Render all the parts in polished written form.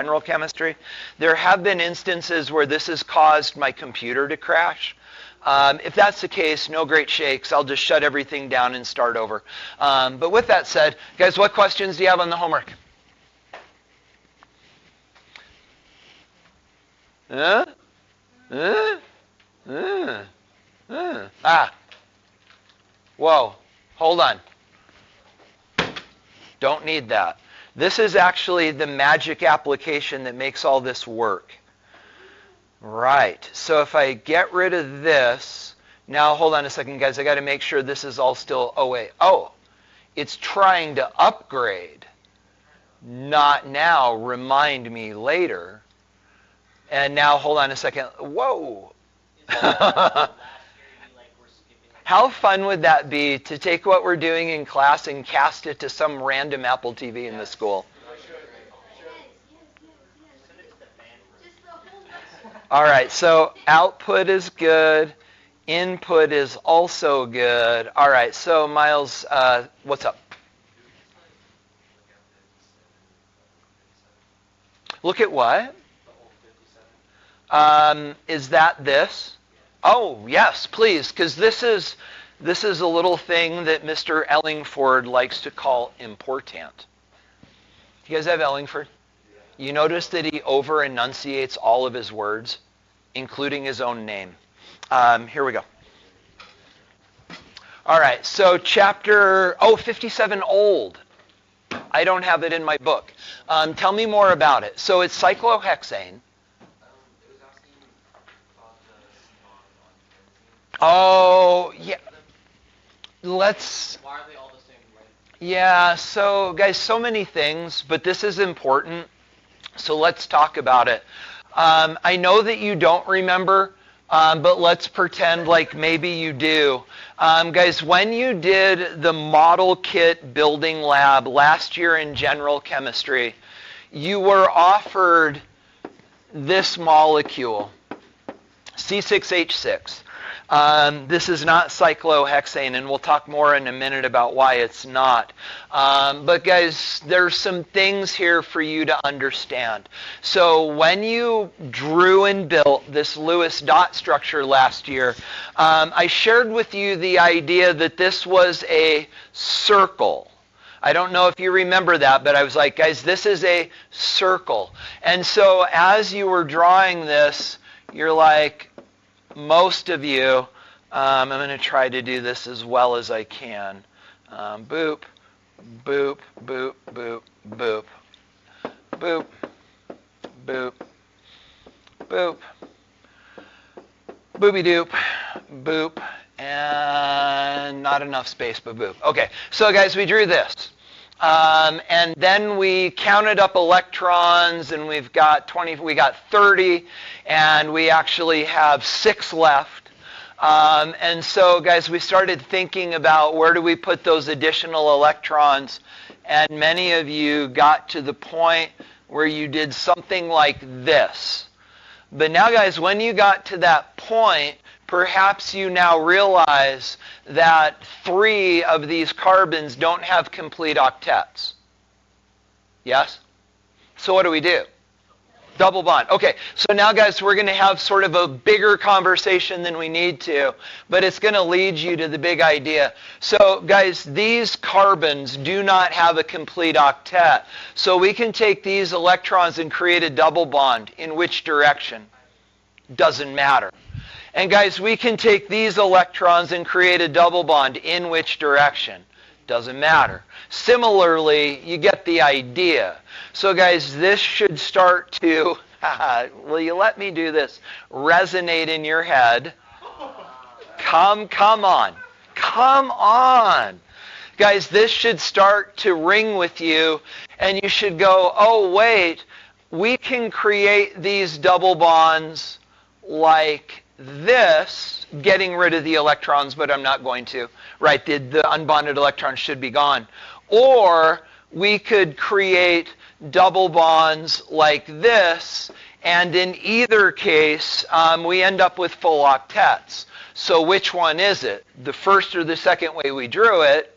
general chemistry. There have been instances where this has caused my computer to crash. If that's the case, no great shakes. I'll just shut everything down and start over. But with that said, guys, what questions do you have on the homework? Whoa, hold on. Don't need that. This is actually the magic application that makes all this work. Right, so if I get rid of this, now hold on a second, guys. I got to make sure this is all still, it's trying to upgrade. Not now, remind me later. And now, hold on a second. Whoa. How fun would that be to take what we're doing in class and cast it to some random Apple TV in the school? All right, so output is good. Input is also good. All right, so Miles, what's up? Look at what? Is that this? Oh, yes, please, because this is a little thing that Mr. Ellingford likes to call important. You guys have Ellingford? You notice that he over-enunciates all of his words, including his own name. Here we go. All right, so chapter, 57 old. I don't have it in my book. Tell me more about it. So it's cyclohexane. Oh, yeah. Why are they all the same, right? Yeah, so guys, so many things, but this is important. So let's talk about it. I know that you don't remember, but let's pretend like maybe you do. Guys, when you did the model kit building lab last year in general chemistry, you were offered this molecule, C6H6. This is not cyclohexane, and we'll talk more in a minute about why it's not. But guys, there's some things here for you to understand. So when you drew and built this Lewis dot structure last year, I shared with you the idea that this was a circle. I don't know if you remember that, but I was like, guys, this is a circle. And so as you were drawing this, you're like, most of you, I'm going to try to do this as well as I can. Boop, boop, boop, boop, boop, boop, boop, boop, boopy-doop, boop, and not enough space, but boop. Okay, so guys, we drew this. And then we counted up electrons, and we got 30, and we actually have 6 left. And so, guys, we started thinking about where do we put those additional electrons, and many of you got to the point where you did something like this. But now, guys, when you got to that point, perhaps you now realize that 3 of these carbons don't have complete octets. Yes? So what do we do? Double bond. Okay, so now, guys, we're going to have sort of a bigger conversation than we need to, but it's going to lead you to the big idea. So, guys, these carbons do not have a complete octet. So we can take these electrons and create a double bond. In which direction? Doesn't matter. And guys, we can take these electrons and create a double bond. In which direction? Doesn't matter. Similarly, you get the idea. So guys, this should start to, will you let me do this, resonate in your head. Come on. Come on. Guys, this should start to ring with you, and you should go, oh, wait, we can create these double bonds like this, getting rid of the electrons, but I'm not going to. Right, the unbonded electrons should be gone. Or we could create double bonds like this, and in either case, we end up with full octets. So which one is it? The first or the second way we drew it?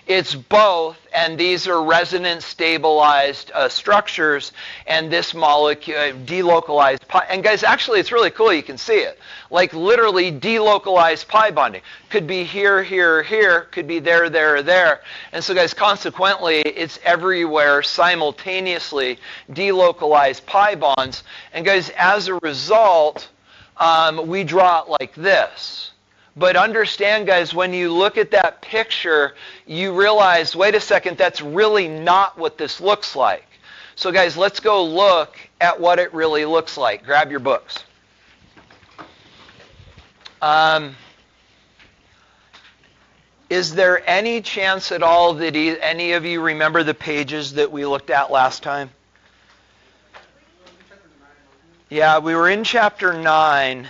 It's both, and these are resonance stabilized structures, and this molecule delocalized pi. And guys, actually, it's really cool. You can see it, like literally delocalized pi bonding. Could be here, here, here. Could be there, there, there. And so, guys, consequently, it's everywhere simultaneously delocalized pi bonds. And guys, as a result, we draw it like this. But understand, guys, when you look at that picture, you realize, wait a second, that's really not what this looks like. So, guys, let's go look at what it really looks like. Grab your books. Is there any chance at all that any of you remember the pages that we looked at last time? Yeah, we were in chapter 9.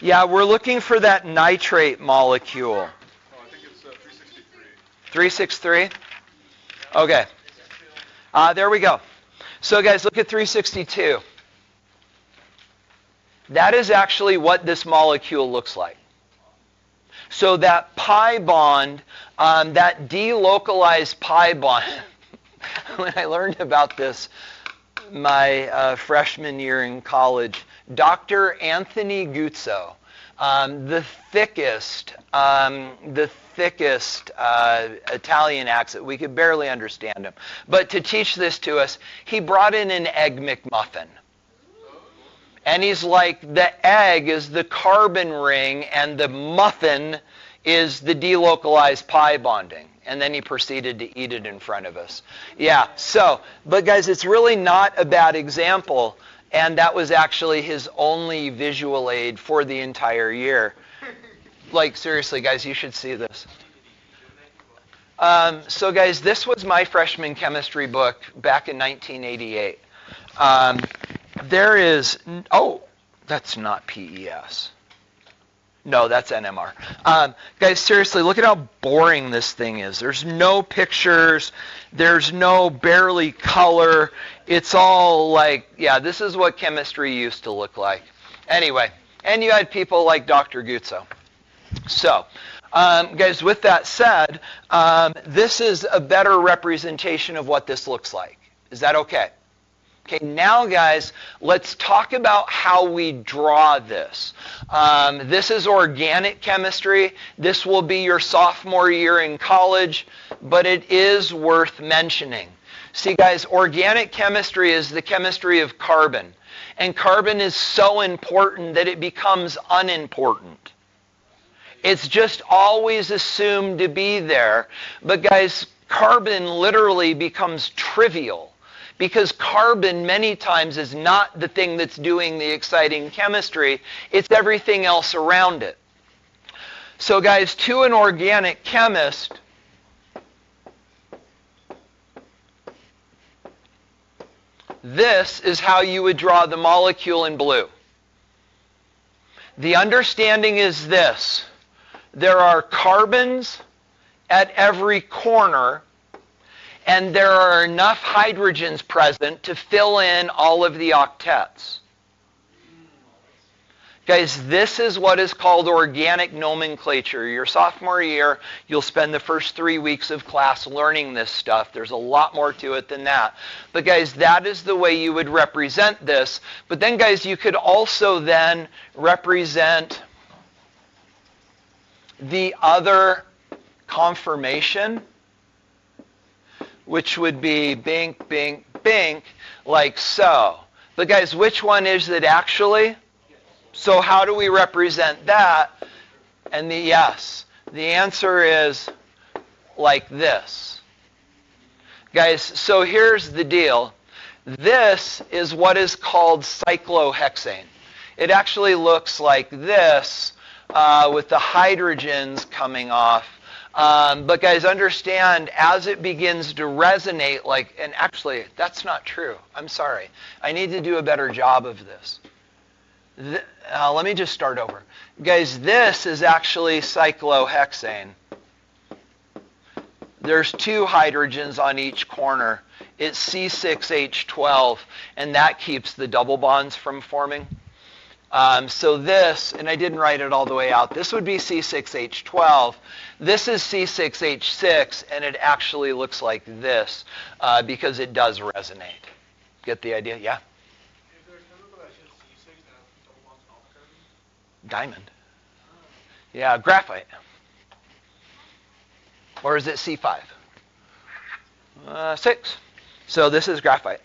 Yeah, we're looking for that nitrate molecule. Oh, I think it's 363. 363? Okay. There we go. So, guys, look at 362. That is actually what this molecule looks like. So that pi bond, that delocalized pi bond, when I learned about this my freshman year in college, Dr. Anthony Guzzo, the thickest Italian accent. We could barely understand him. But to teach this to us, he brought in an egg McMuffin. And he's like, the egg is the carbon ring and the muffin is the delocalized pi bonding. And then he proceeded to eat it in front of us. Yeah, so, but guys, it's really not a bad example. And that was actually his only visual aid for the entire year. Like, seriously, guys, you should see this. So, guys, this was my freshman chemistry book back in 1988. There is, oh, that's not PES. No, that's NMR. Guys, seriously, look at how boring this thing is. There's no pictures. There's no barely color. It's all like, yeah, this is what chemistry used to look like. Anyway, and you had people like Dr. Guzzo. So, guys, with that said, this is a better representation of what this looks like. Is that okay? Okay, now, guys, let's talk about how we draw this. This is organic chemistry. This will be your sophomore year in college, but it is worth mentioning. See, guys, organic chemistry is the chemistry of carbon. And carbon is so important that it becomes unimportant. It's just always assumed to be there. But, guys, carbon literally becomes trivial. Because carbon many times is not the thing that's doing the exciting chemistry. It's everything else around it. So, guys, to an organic chemist, this is how you would draw the molecule in blue. The understanding is this. There are carbons at every corner, and there are enough hydrogens present to fill in all of the octets. Guys, this is what is called organic nomenclature. Your sophomore year, you'll spend the first 3 weeks of class learning this stuff. There's a lot more to it than that. But guys, that is the way you would represent this. But then, guys, you could also then represent the other conformation, which would be bink, bink, bink, like so. But guys, which one is it actually? So how do we represent that? And the answer is like this. Guys, so here's the deal. This is what is called cyclohexane. It actually looks like this with the hydrogens coming off. But guys, understand, as it begins to resonate, and actually, that's not true. I'm sorry. I need to do a better job of this. Let me just start over. Guys, this is actually cyclohexane. There's 2 hydrogens on each corner. It's C6H12, and that keeps the double bonds from forming. So this, and I didn't write it all the way out, this would be C6H12. This is C6H6, and it actually looks like this because it does resonate. Get the idea? Yeah? Is there a chemical that has C6 that has double bonds and alpha carbons? Diamond. Yeah, graphite. Or is it C5? 6. So this is graphite.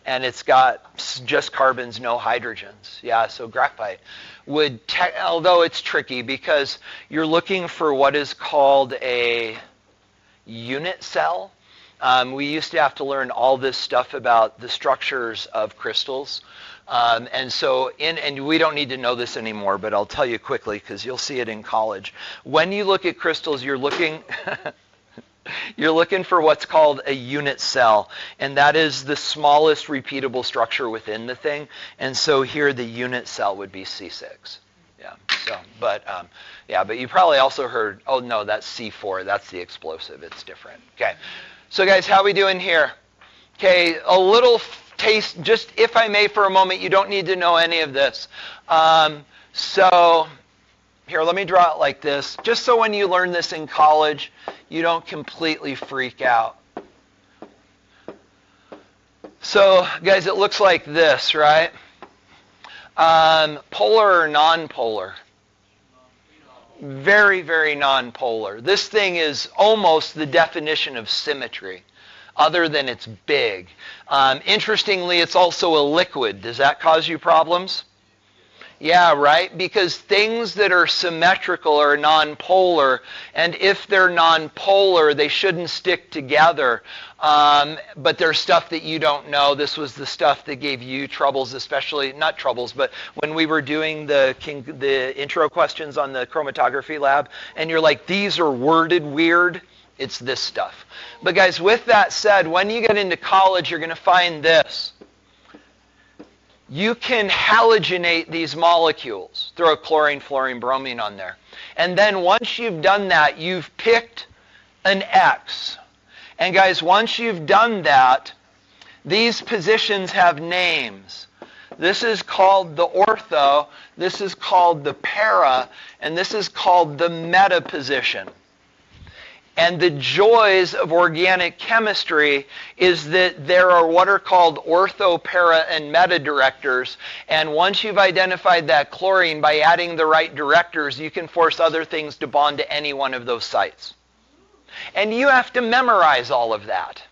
And it's got just carbons, no hydrogens. Yeah, so graphite would, although it's tricky because you're looking for what is called a unit cell. We used to have to learn all this stuff about the structures of crystals. And we don't need to know this anymore, but I'll tell you quickly because you'll see it in college. When you look at crystals, you're looking... You're looking for what's called a unit cell, and that is the smallest repeatable structure within the thing. And so here the unit cell would be C6. Yeah. So, but you probably also heard, oh no, that's C4. That's the explosive. It's different. Okay. So guys, how we doing here? Okay, a little taste, just if I may for a moment. You don't need to know any of this. Here, let me draw it like this, just so when you learn this in college, you don't completely freak out. So, guys, it looks like this, right? Polar or non-polar? Very, very non-polar. This thing is almost the definition of symmetry, other than it's big. Interestingly, it's also a liquid. Does that cause you problems? Yeah, right? Because things that are symmetrical are non-polar, and if they're non-polar, they shouldn't stick together. But there's stuff that you don't know. This was the stuff that gave you troubles, especially, not troubles, but when we were doing the intro questions on the chromatography lab, and you're like, these are worded weird. It's this stuff. But guys, with that said, when you get into college, you're going to find this. You can halogenate these molecules. Throw chlorine, fluorine, bromine on there. And then once you've done that, you've picked an X. And guys, once you've done that, these positions have names. This is called the ortho, this is called the para, and this is called the meta position. And the joys of organic chemistry is that there are what are called ortho, para, and meta directors. And once you've identified that chlorine, by adding the right directors, you can force other things to bond to any one of those sites. And you have to memorize all of that.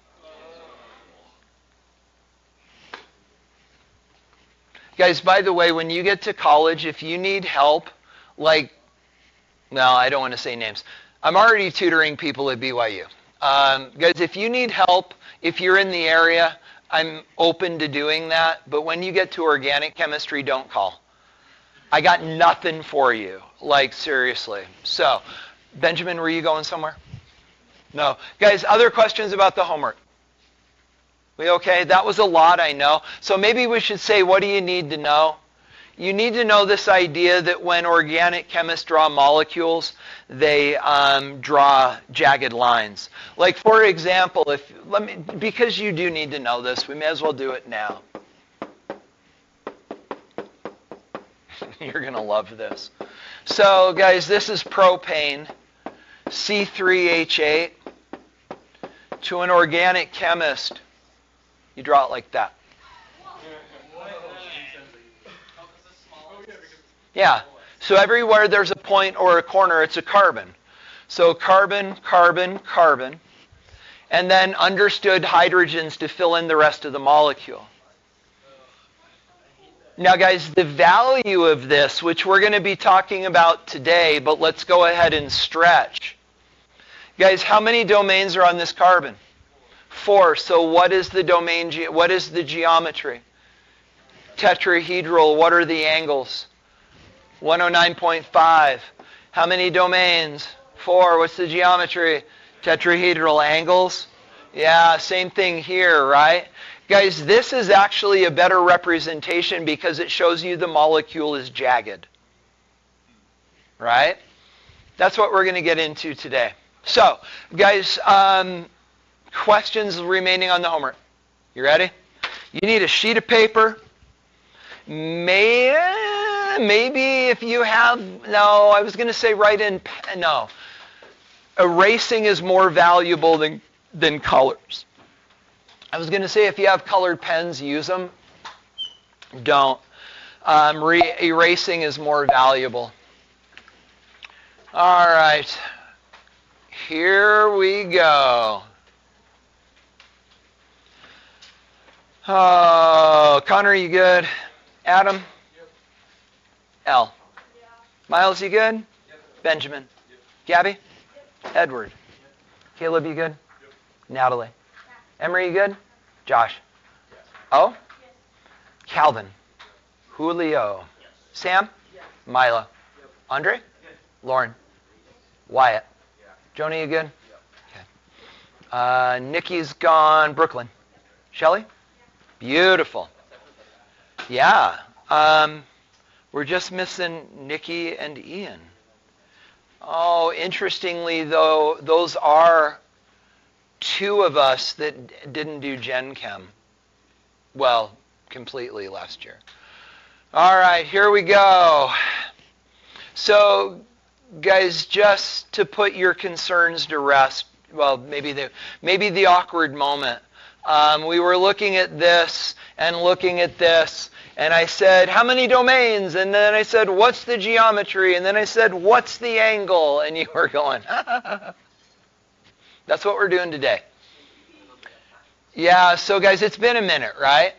Guys, by the way, when you get to college, if you need help, I don't want to say names. I'm already tutoring people at BYU. Guys, if you need help, if you're in the area, I'm open to doing that. But when you get to organic chemistry, don't call. I got nothing for you. Seriously. So, Benjamin, were you going somewhere? No. Guys, other questions about the homework? We okay? That was a lot, I know. So maybe we should say, what do you need to know? You need to know this idea that when organic chemists draw molecules, they draw jagged lines. Like, for example, because you do need to know this, we may as well do it now. You're going to love this. So, guys, this is propane, C3H8. To an organic chemist, you draw it like that. Yeah, so everywhere there's a point or a corner, it's a carbon. So carbon, carbon, carbon. And then understood hydrogens to fill in the rest of the molecule. Now guys, the value of this, which we're going to be talking about today, but let's go ahead and stretch. Guys, how many domains are on this carbon? 4. So what is the domain, what is the geometry? Tetrahedral, what are the angles? 109.5. How many domains? 4. What's the geometry? Tetrahedral angles. Yeah, same thing here, right? Guys, this is actually a better representation because it shows you the molecule is jagged. Right? That's what we're going to get into today. So, guys, questions remaining on the homework. You ready? You need a sheet of paper. Maybe if you have, no, I was going to say no. Erasing is more valuable than colors. I was going to say if you have colored pens, use them. Don't. Erasing is more valuable. All right. Here we go. Oh, Connor, you good? Adam? Yep. L? Yeah. Miles, you good? Yep. Benjamin? Yep. Gabby? Yep. Edward? Caleb, you good? Yep. Natalie? Yeah. Emery, you good? Josh? Yes. Oh? Yes. Calvin? Julio? Yes. Sam? Yes. Mila? Yep. Andre? Yes. Lauren? Wyatt? Yeah. Joni, you good? Yep. Okay. Nikki's gone. Brooklyn? Shelly? Beautiful. Yeah. We're just missing Nikki and Ian. Oh, interestingly, though, those are two of us that didn't do Gen Chem. Well, completely last year. All right, here we go. So, guys, just to put your concerns to rest, well, maybe the awkward moment. We were looking at this and looking at this, and I said, how many domains? And then I said, what's the geometry? And then I said, what's the angle? And you were going, that's what we're doing today. Yeah, so guys, it's been a minute, right?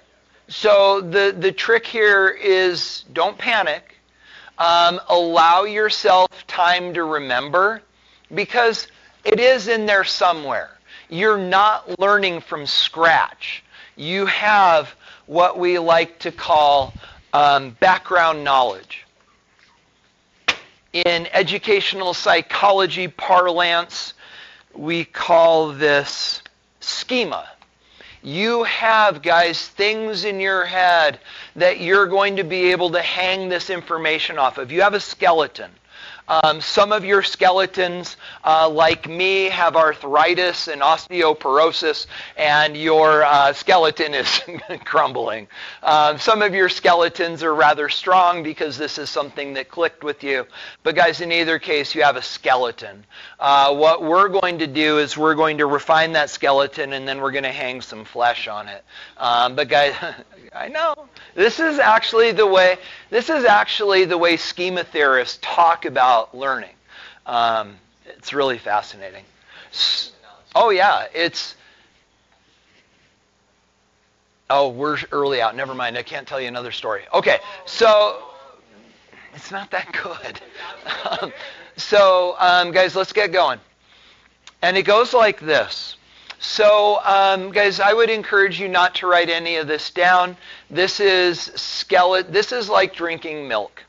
So the trick here is don't panic. Allow yourself time to remember, because it is in there somewhere. You're not learning from scratch. You have what we like to call background knowledge. In educational psychology parlance, we call this schema. You have, guys, things in your head that you're going to be able to hang this information off of. You have a skeleton. Some of your skeletons, like me, have arthritis and osteoporosis, and your skeleton is crumbling. Some of your skeletons are rather strong because this is something that clicked with you. But guys, in either case, you have a skeleton. What we're going to do is we're going to refine that skeleton, and then we're going to hang some flesh on it. But guys, I know. This is actually the way schema theorists talk about learning. It's really fascinating. Oh yeah, we're early out. Never mind. I can't tell you another story. Okay, so it's not that good. Guys, let's get going. And it goes like this. So, guys, I would encourage you not to write any of this down. This is like drinking milk.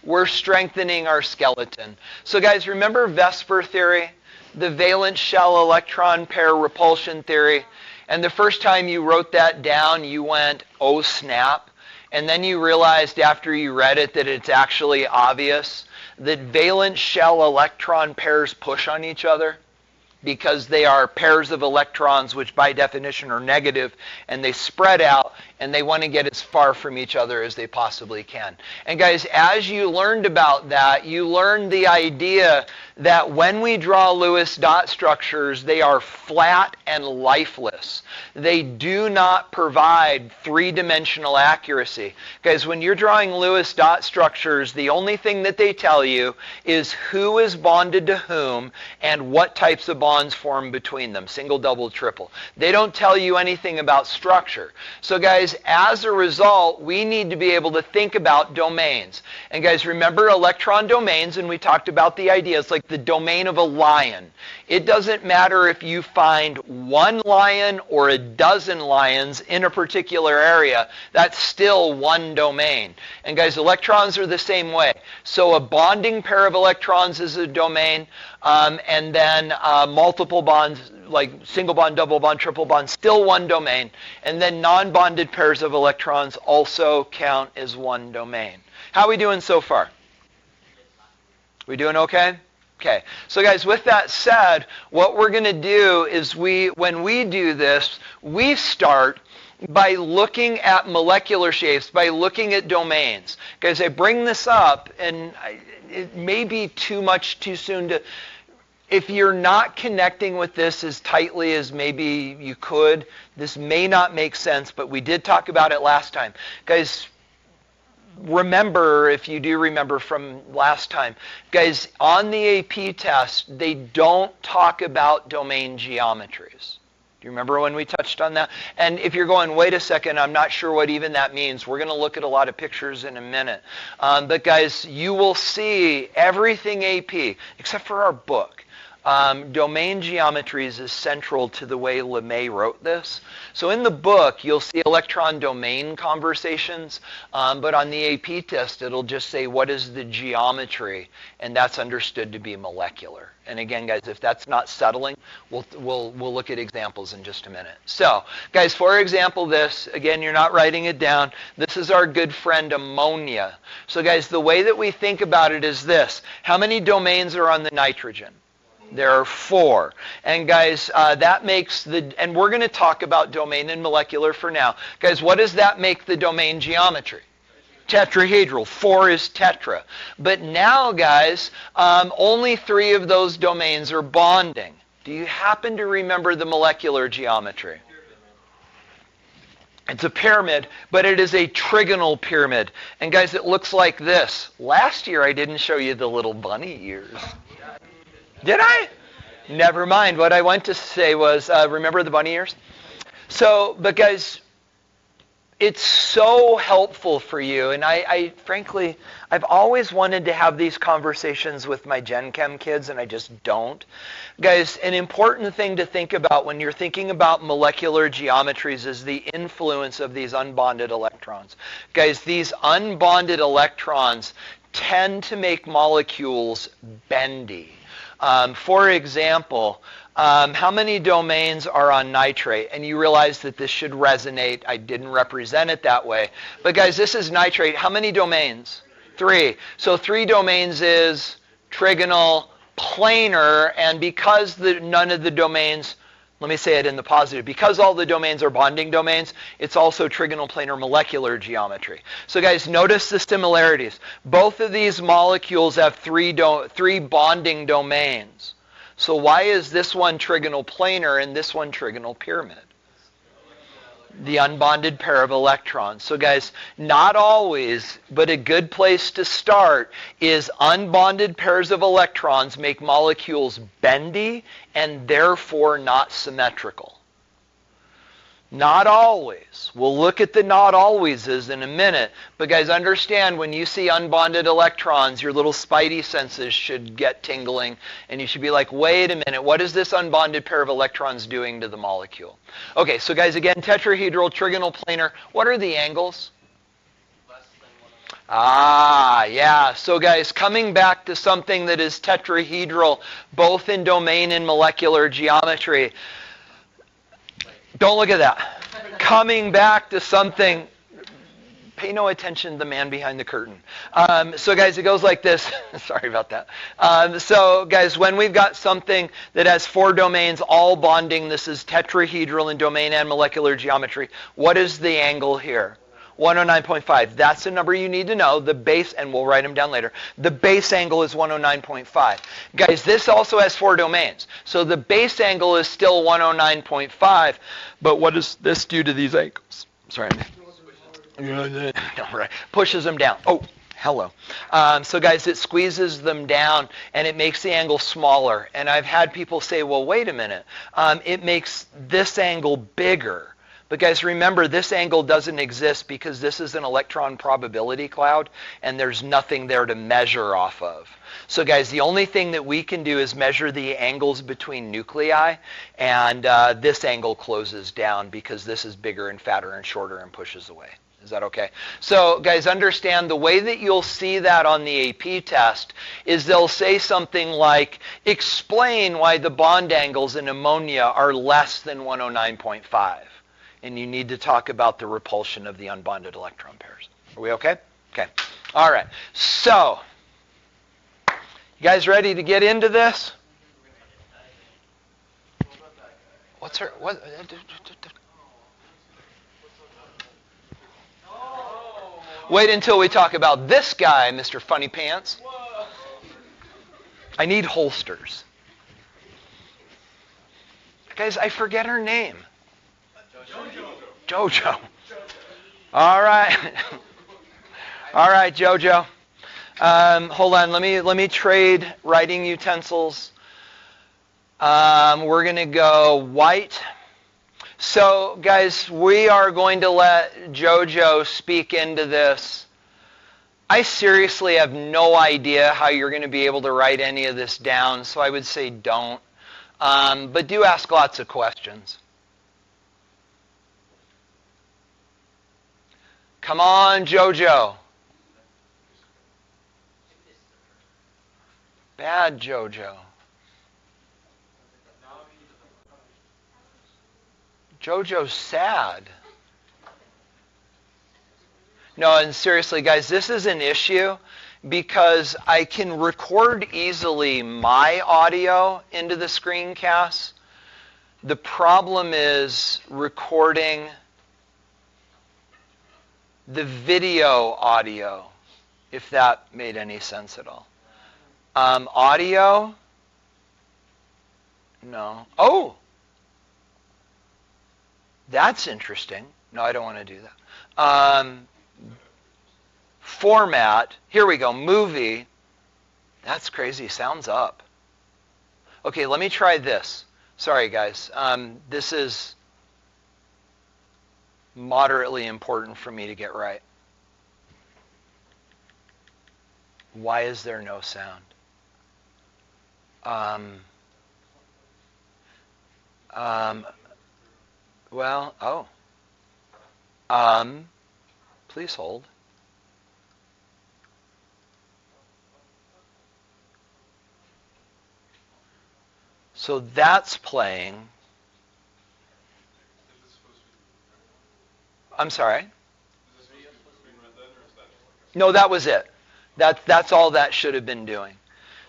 We're strengthening our skeleton. So, guys, remember Vesper theory, the valence shell electron pair repulsion theory? And the first time you wrote that down, you went, oh, snap. And then you realized after you read it that it's actually obvious that valence shell electron pairs push on each other, because they are pairs of electrons which by definition are negative, and they spread out, and they want to get as far from each other as they possibly can. And guys, as you learned about that, you learned the idea that when we draw Lewis dot structures, they are flat and lifeless. They do not provide three-dimensional accuracy. Guys, when you're drawing Lewis dot structures, the only thing that they tell you is who is bonded to whom and what types of bonds form between them, single, double, triple. They don't tell you anything about structure. So guys, as a result, we need to be able to think about domains. And guys, remember electron domains, and we talked about the idea. It's like the domain of a lion. It doesn't matter if you find one lion or a dozen lions in a particular area. That's still one domain. And guys, electrons are the same way. So a bonding pair of electrons is a domain, and then multiple bonds, like single bond, double bond, triple bond, still one domain. And then non-bonded pairs of electrons also count as one domain. How are we doing so far? We doing okay? Okay. So guys, with that said, what we're going to do is when we do this, we start by looking at molecular shapes, by looking at domains. Guys, I bring this up, and it may be too much too soon to... If you're not connecting with this as tightly as maybe you could, this may not make sense, but we did talk about it last time. Guys, remember, if you do remember from last time, guys, on the AP test, they don't talk about domain geometries. Do you remember when we touched on that? And if you're going, wait a second, I'm not sure what even that means. We're going to look at a lot of pictures in a minute. But guys, you will see everything AP, except for our book. Domain geometries is central to the way LeMay wrote this. So in the book, you'll see electron domain conversations, but on the AP test, it'll just say, what is the geometry? And that's understood to be molecular. And again, guys, if that's not settling, we'll look at examples in just a minute. So, guys, for example, this, again, you're not writing it down. This is our good friend ammonia. So, guys, the way that we think about it is this. How many domains are on the nitrogen? There are 4. And guys, that makes and we're going to talk about domain and molecular for now. Guys, what does that make the domain geometry? Tetrahedral. 4 is tetra. But now, guys, only 3 of those domains are bonding. Do you happen to remember the molecular geometry? It's a pyramid, but it is a trigonal pyramid. And guys, it looks like this. Last year, I didn't show you the little bunny ears. Did I? Never mind. What I went to say was, remember the bunny ears? So, but guys, it's so helpful for you. And I frankly, I've always wanted to have these conversations with my Gen Chem kids, and I just don't. Guys, an important thing to think about when you're thinking about molecular geometries is the influence of these unbonded electrons. Guys, these unbonded electrons tend to make molecules bendy. For example, how many domains are on nitrate? And you realize that this should resonate. I didn't represent it that way. But guys, this is nitrate. How many domains? 3. So 3 domains is trigonal, planar, and because none of the domains, let me say it in the positive, because all the domains are bonding domains, it's also trigonal planar molecular geometry. So guys, notice the similarities. Both of these molecules have 3 bonding domains. So why is this one trigonal planar and this one trigonal pyramid? The unbonded pair of electrons. So guys, not always, but a good place to start is unbonded pairs of electrons make molecules bendy and therefore not symmetrical. Not always. We'll look at the not alwayses in a minute. But guys, understand when you see unbonded electrons, your little spidey senses should get tingling. And you should be like, wait a minute, what is this unbonded pair of electrons doing to the molecule? Okay, so guys, again, tetrahedral, trigonal, planar. What are the angles? Yeah. So guys, coming back to something that is tetrahedral, both in domain and molecular geometry. Don't look at that. Coming back to something, pay no attention to the man behind the curtain. So guys, it goes like this. Sorry about that. So guys, when we've got something that has 4 domains all bonding, this is tetrahedral in domain and molecular geometry. What is the angle here? 109.5. That's the number you need to know. The base, and we'll write them down later. The base angle is 109.5. Guys, this also has 4 domains. So the base angle is still 109.5. But what does this do to these angles? Sorry. Right. Pushes them down. Oh, hello. So guys, it squeezes them down, and it makes the angle smaller. And I've had people say, well, wait a minute. It makes this angle bigger. But guys, remember, this angle doesn't exist because this is an electron probability cloud, and there's nothing there to measure off of. So guys, the only thing that we can do is measure the angles between nuclei, and this angle closes down because this is bigger and fatter and shorter and pushes away. Is that okay? So guys, understand the way that you'll see that on the AP test is they'll say something like, explain why the bond angles in ammonia are less than 109.5. And you need to talk about the repulsion of the unbonded electron pairs. Are we okay? Okay. All right. So, you guys ready to get into this? What's her? What? Wait until we talk about this guy, Mr. Funny Pants. Whoa. I need holsters. Guys, I forget her name. Jojo. All right. All right, Jojo. Hold on. Let me trade writing utensils. We're going to go white. So, guys, we are going to let Jojo speak into this. I seriously have no idea how you're going to be able to write any of this down, so I would say don't. But do ask lots of questions. Come on, Jojo. Bad Jojo. Jojo's sad. No, and seriously, guys, this is an issue because I can record easily my audio into the screencast. The problem is recording the video audio, if that made any sense at all. Audio? No. Oh! That's interesting. No, I don't want to do that. Format. Here we go. Movie. That's crazy. Sounds up. Okay, let me try this. Sorry, guys. This is moderately important for me to get right. Why is there no sound? Please hold. So that's playing. I'm sorry? No, that was it. That's all that should have been doing.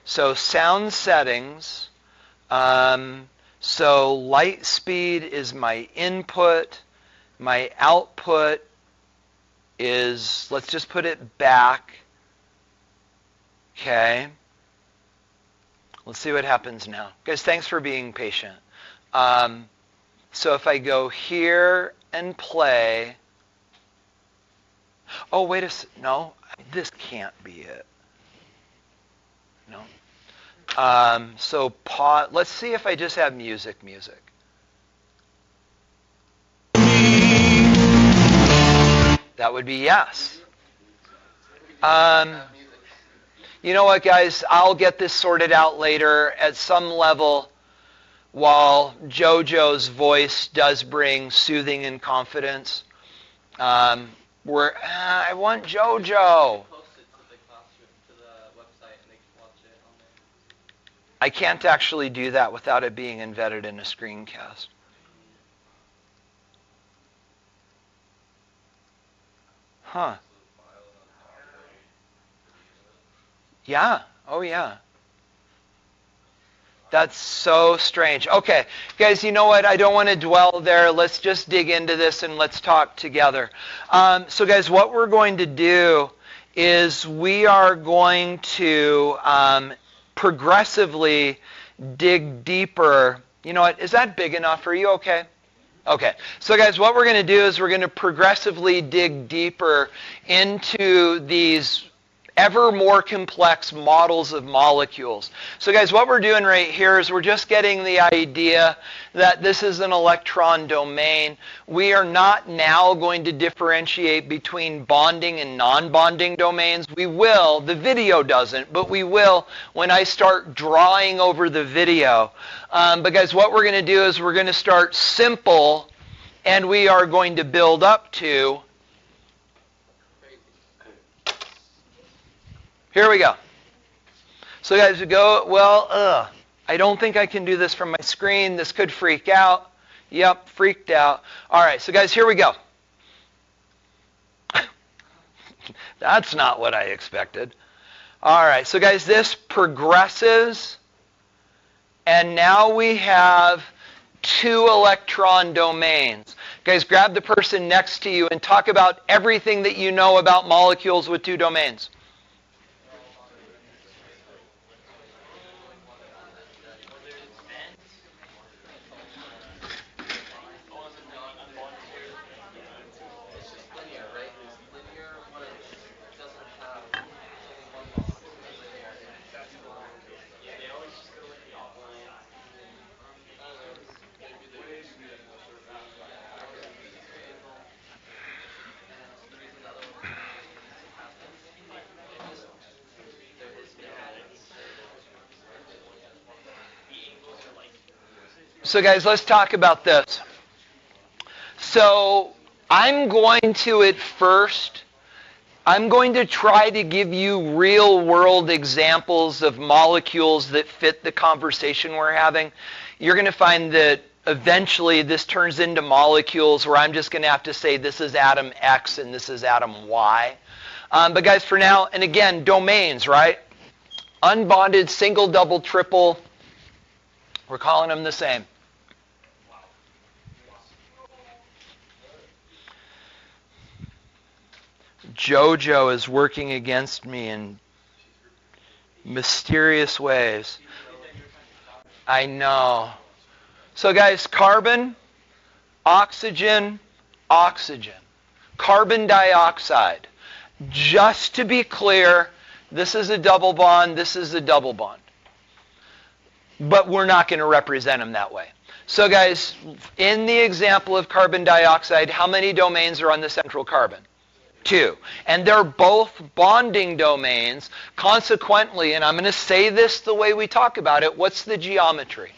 So sound settings. So light speed is my input. My output is, let's just put it back. Okay. Let's see what happens now. Guys, thanks for being patient. So if I go here and play. Oh, wait a second. No, this can't be it. No. So pause. Let's see if I just have music. That would be yes. You know what, guys? I'll get this sorted out later. At some level, while Jojo's voice does bring soothing and confidence, I want Jojo. I can't actually do that without it being embedded in a screencast. Huh. Yeah. Oh, yeah. That's so strange. Okay, guys, you know what? I don't want to dwell there. Let's just dig into this and let's talk together. So, guys, what we're going to do is we are going to progressively dig deeper. You know what? Is that big enough? Are you okay? Okay. So, guys, what we're going to do is we're going to progressively dig deeper into these ever more complex models of molecules. So guys, what we're doing right here is we're just getting the idea that this is an electron domain. We are not now going to differentiate between bonding and non-bonding domains. We will, the video doesn't, but we will when I start drawing over the video. But guys, what we're going to do is we're going to start simple and we are going to build up to. Here we go. So guys, we go, I don't think I can do this from my screen. This could freak out. Yep, freaked out. All right, so guys, here we go. That's not what I expected. All right, so guys, this progresses. And now we have two electron domains. Guys, grab the person next to you and talk about everything that you know about molecules with two domains. So guys, let's talk about this. So I'm going to try to give you real world examples of molecules that fit the conversation we're having. You're going to find that eventually this turns into molecules where I'm just going to have to say this is atom X and this is atom Y. But guys, for now, and again, domains, right? Unbonded, single, double, triple, we're calling them the same. JoJo is working against me in mysterious ways. I know. So guys, carbon, oxygen, oxygen. Carbon dioxide. Just to be clear, this is a double bond, this is a double bond. But we're not going to represent them that way. So guys, in the example of carbon dioxide, how many domains are on the central carbon? 2. And they're both bonding domains. Consequently, and I'm going to say this the way we talk about it, what's the geometry?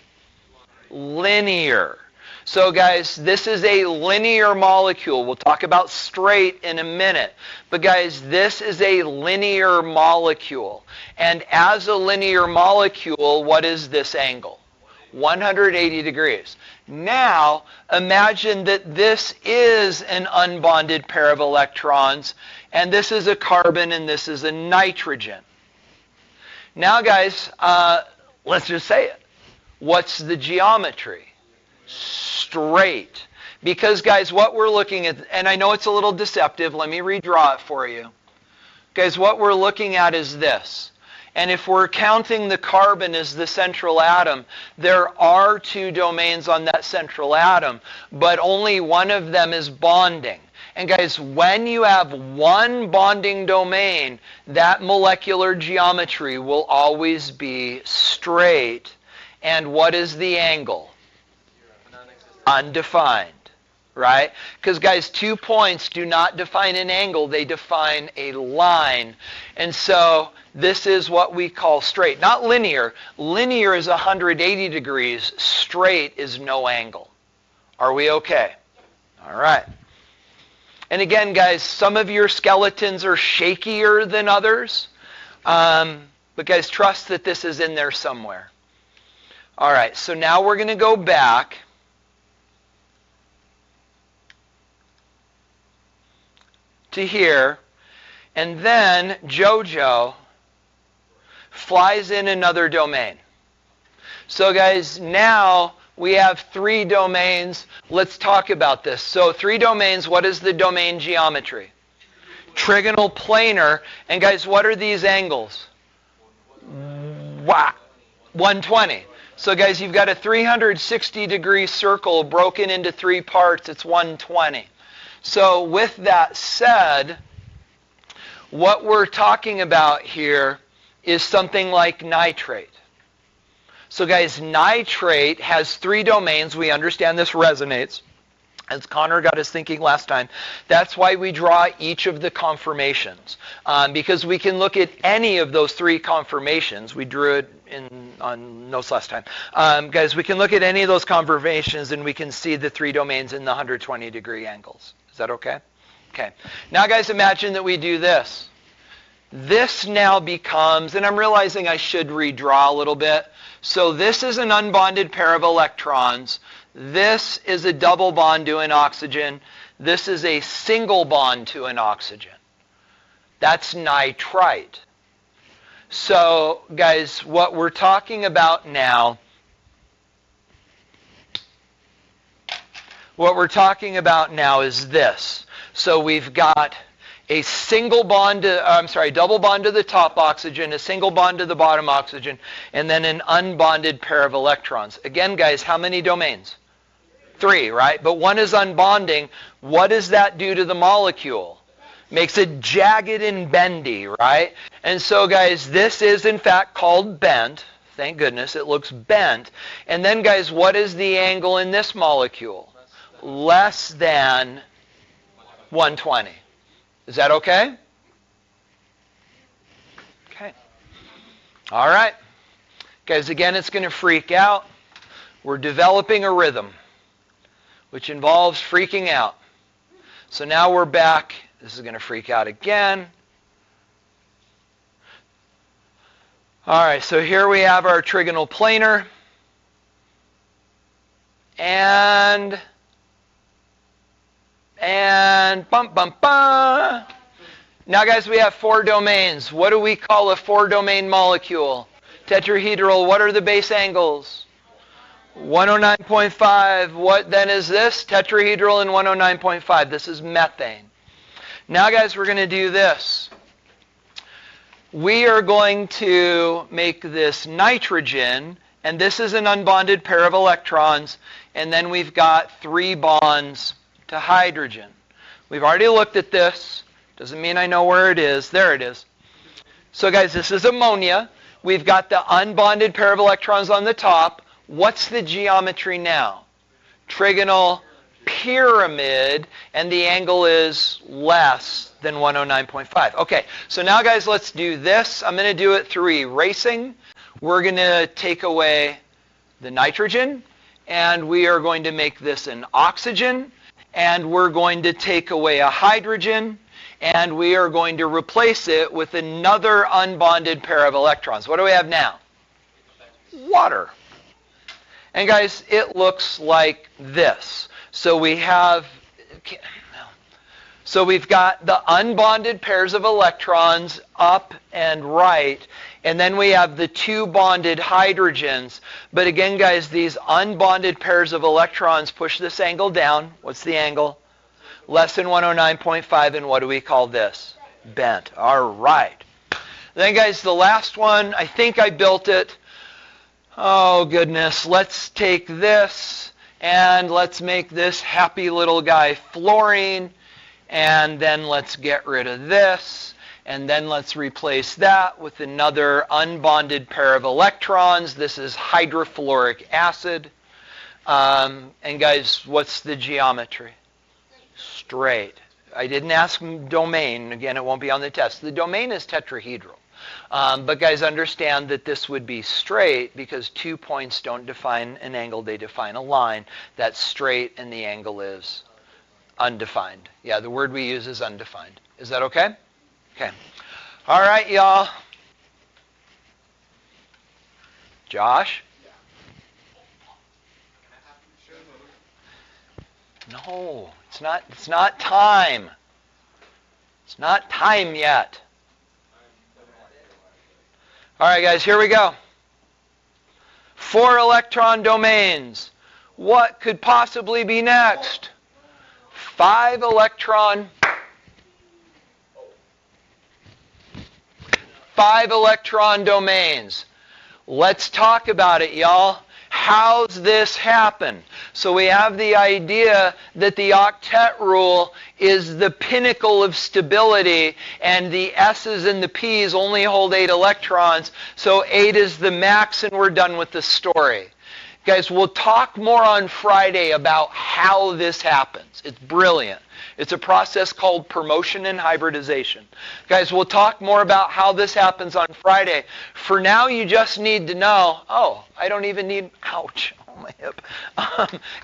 Linear. So guys, this is a linear molecule. We'll talk about straight in a minute. But guys, this is a linear molecule. And as a linear molecule, what is this angle? 180 degrees. Now, imagine that this is an unbonded pair of electrons, and this is a carbon, and this is a nitrogen. Now, guys, let's just say it. What's the geometry? Straight. Because, guys, what we're looking at, and I know it's a little deceptive, let me redraw it for you. Guys, what we're looking at is this. And if we're counting the carbon as the central atom, there are 2 domains on that central atom, but only one of them is bonding. And guys, when you have one bonding domain, that molecular geometry will always be straight. And what is the angle? Undefined. Right? Because guys, 2 points do not define an angle, they define a line. And so this is what we call straight. Not linear. Linear is 180 degrees. Straight is no angle. Are we okay? All right. And again, guys, some of your skeletons are shakier than others. But guys, trust that this is in there somewhere. All right, so now we're going to go back. To here, and then JoJo flies in another domain. So guys, now we have 3 domains. Let's talk about this. So 3 domains, what is the domain geometry? Trigonal planar. And guys, what are these angles? Wow, 120. So guys, you've got a 360 degree circle broken into 3 parts. It's 120. So with that said, what we're talking about here is something like nitrate. So guys, nitrate has 3 domains. We understand this resonates. As Connor got us thinking last time, that's why we draw each of the conformations. Because we can look at any of those 3 conformations. We drew it on notes last time. Guys, we can look at any of those conformations and we can see the 3 domains in the 120 degree angles. Is that okay? Okay. Now, guys, imagine that we do this. This now becomes, and I'm realizing I should redraw a little bit. So this is an unbonded pair of electrons. This is a double bond to an oxygen. This is a single bond to an oxygen. That's nitrite. So, guys, what we're talking about now, What we're talking about now is this. So we've got a single bond, double bond to the top oxygen, a single bond to the bottom oxygen, and then an unbonded pair of electrons. Again, guys, how many domains? 3, right? But one is unbonding. What does that do to the molecule? Makes it jagged and bendy, right? And so, guys, this is in fact called bent. Thank goodness it looks bent. And then, guys, what is the angle in this molecule? Less than 120. Is that okay? Okay. All right. Guys, again, it's going to freak out. We're developing a rhythm, which involves freaking out. So now we're back. This is going to freak out again. All right, so here we have our trigonal planar. And bum, bum, bum. Now, guys, we have 4 domains. What do we call a 4-domain molecule? Tetrahedral. What are the base angles? 109.5. What then is this? Tetrahedral and 109.5. This is methane. Now, guys, we're going to do this. We are going to make this nitrogen, and this is an unbonded pair of electrons, and then we've got 3 bonds to hydrogen. We've already looked at this. Doesn't mean I know where it is. There it is. So, guys, this is ammonia. We've got the unbonded pair of electrons on the top. What's the geometry now? Trigonal pyramid, and the angle is less than 109.5. Okay, so now, guys, let's do this. I'm going to do it through erasing. We're going to take away the nitrogen, and we are going to make this an oxygen, and we're going to take away a hydrogen, and we are going to replace it with another unbonded pair of electrons. What do we have now? Water. And, guys, it looks like this. So we've got the unbonded pairs of electrons up and right, and then we have the 2 bonded hydrogens. But again, guys, these unbonded pairs of electrons push this angle down. What's the angle? Less than 109.5, and what do we call this? Bent. All right. Then, guys, the last one, I think I built it. Oh, goodness. Let's take this, and let's make this happy little guy fluorine, and then let's get rid of this, and then let's replace that with another unbonded pair of electrons. This is hydrofluoric acid. And, guys, what's the geometry? Straight. I didn't ask domain. Again, it won't be on the test. The domain is tetrahedral. But, guys, understand that this would be straight because 2 points don't define an angle. They define a line. That's straight, and the angle is undefined. Yeah, the word we use is undefined. Is that okay? Okay. All right, y'all. Josh? No, it's not time. It's not time yet. All right, guys, here we go. 4 electron domains. What could possibly be next? 5 electron domains. Let's talk about it, y'all. How's this happen? So we have the idea that the octet rule is the pinnacle of stability, and the S's and the P's only hold 8 electrons, so 8 is the max, and we're done with the story. Guys, we'll talk more on Friday about how this happens. It's brilliant. It's a process called promotion and hybridization. Guys, we'll talk more about how this happens on Friday. For now, you just need to know, I don't even need, ouch, my hip.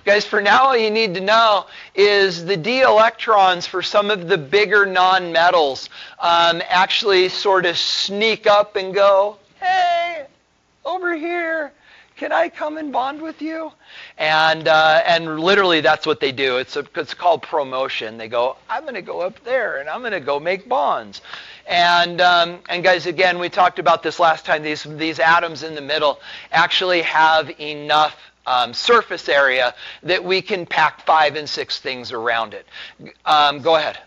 Guys, for now, all you need to know is the d electrons for some of the bigger nonmetals actually sort of sneak up and go, hey, over here. Can I come and bond with you? And literally that's what they do. It's called promotion. They go, I'm going to go up there, and I'm going to go make bonds. And guys, again, we talked about this last time. These atoms in the middle actually have enough surface area that we can pack 5 and 6 things around it. Go ahead.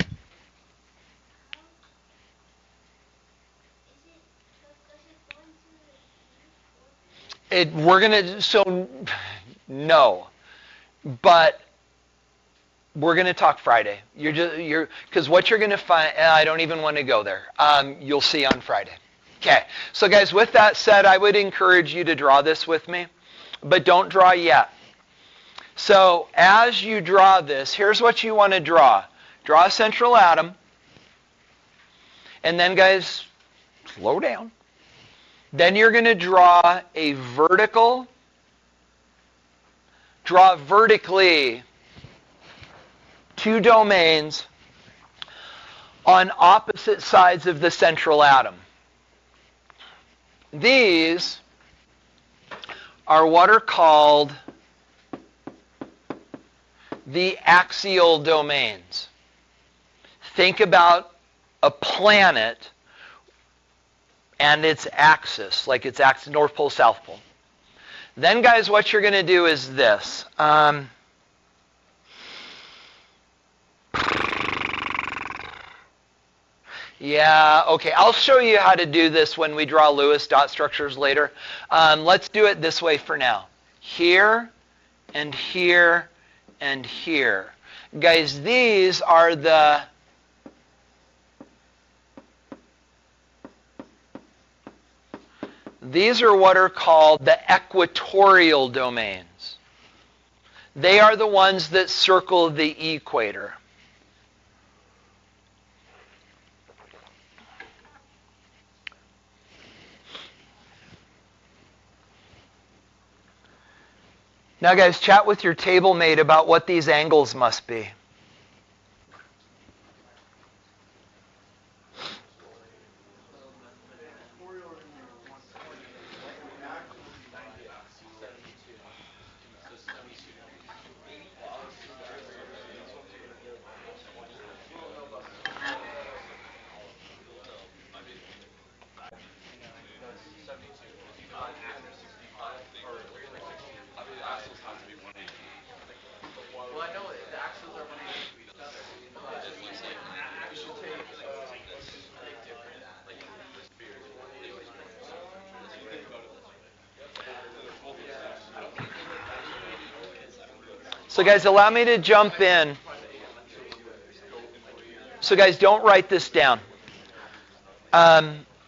No, but we're going to talk Friday. Because what you're going to find, I don't even want to go there. You'll see on Friday. Okay, so guys, with that said, I would encourage you to draw this with me, but don't draw yet. So as you draw this, here's what you want to draw. Draw a central atom, and then guys, slow down. Then you're going to draw a vertical. Draw vertically 2 domains on opposite sides of the central atom. These are what are called the axial domains. Think about a planet and its axis, like its axis, North Pole, South Pole. Then, guys, what you're going to do is this. Yeah, okay. I'll show you how to do this when we draw Lewis dot structures later. Let's do it this way for now. Here, and here, and here. Guys, these are what are called the equatorial domains. They are the ones that circle the equator. Now, guys, chat with your table mate about what these angles must be. So guys, allow me to jump in. So guys, don't write this down.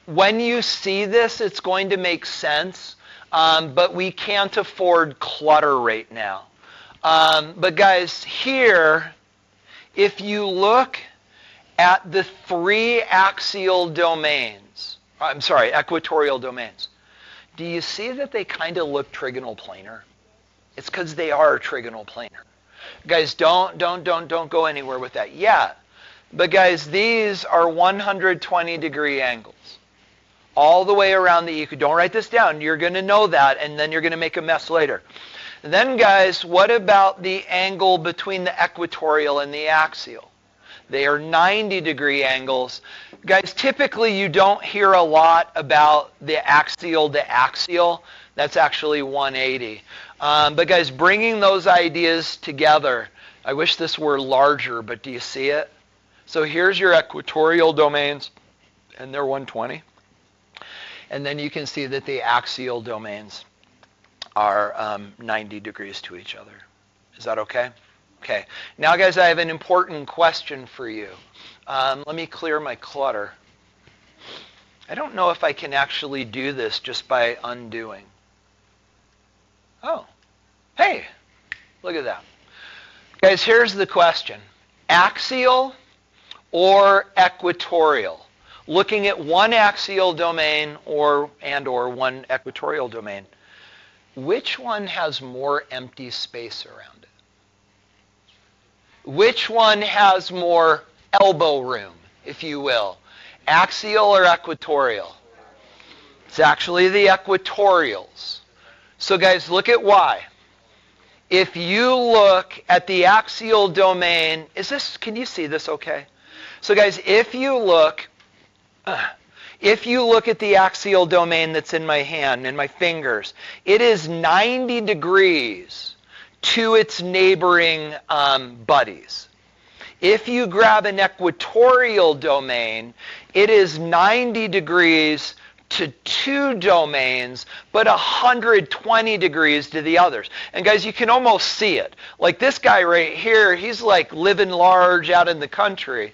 When you see this, it's going to make sense, but we can't afford clutter right now. But guys, here, if you look at the 3 axial domains, equatorial domains, do you see that they kind of look trigonal planar? It's because they are trigonal planar. Guys, don't go anywhere with that yet. But guys, these are 120 degree angles. All the way around the equator. Don't write this down. You're going to know that, and then you're going to make a mess later. And then guys, what about the angle between the equatorial and the axial? They are 90 degree angles. Guys, typically you don't hear a lot about the axial to axial. That's actually 180. But guys, bringing those ideas together, I wish this were larger, but do you see it? So here's your equatorial domains, and they're 120. And then you can see that the axial domains are 90 degrees to each other. Is that okay? Okay. Now, guys, I have an important question for you. Let me clear my clutter. I don't know if I can actually do this just by undoing. Oh, hey, look at that. Guys, here's the question. Axial or equatorial? Looking at one axial domain or one equatorial domain, which one has more empty space around it? Which one has more elbow room, if you will? Axial or equatorial? It's actually the equatorials. So guys, look at why. If you look at the axial domain, can you see this okay? So guys, if you look If you look at the axial domain that's in my hand, in my fingers, it is 90 degrees to its neighboring buddies. If you grab an equatorial domain, it is 90 degrees to two domains, but 120 degrees to the others. And guys, you can almost see it. Like this guy right here, he's like living large out in the country.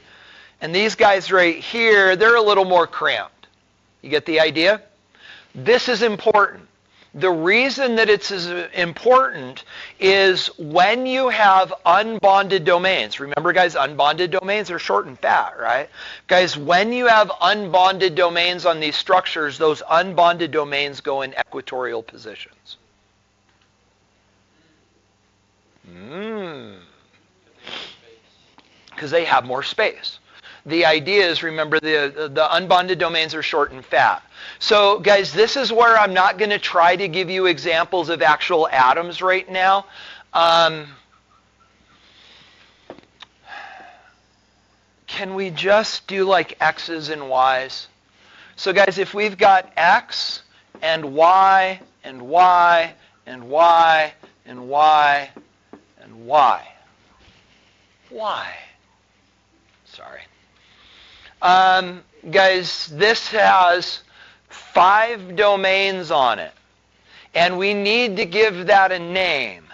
And these guys right here, they're a little more cramped. You get the idea? This is important. The reason that it's as important is when you have unbonded domains. Remember, guys, unbonded domains are short and fat, right? Guys, when you have unbonded domains on these structures, those unbonded domains go in equatorial positions. Because they have more space. The idea is, remember, the unbonded domains are short and fat. So, guys, this is where I'm not going to try to give you examples of actual atoms right now. Can we just do like X's and Y's? So, guys, if we've got X and Y and Y and Y and Y and Y. Why? Sorry. Guys, this has 5 domains on it, and we need to give that a name.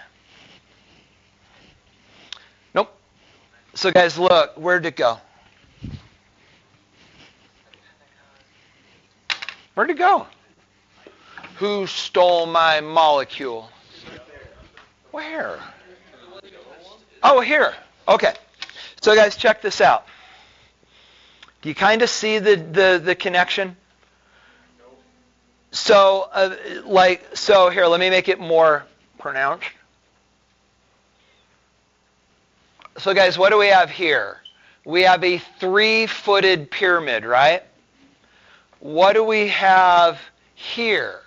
Nope. So guys, look, where'd it go? Where'd it go? Who stole my molecule? Where? Oh, here. Okay. So guys, check this out. Do you kind of see the connection? So, so here, let me make it more pronounced. So guys, what do we have here? We have a 3-footed pyramid, right? What do we have here?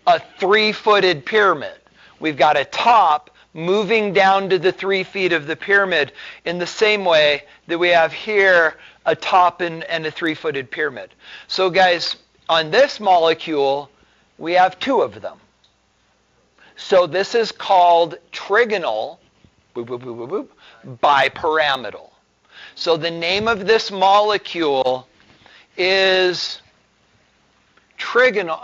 A 3-footed pyramid. We've got a top moving down to the 3 feet of the pyramid in the same way that we have here a top and a 3-footed pyramid. So guys, on this molecule, we have 2 of them. So this is called trigonal bipyramidal. So the name of this molecule is trigonal.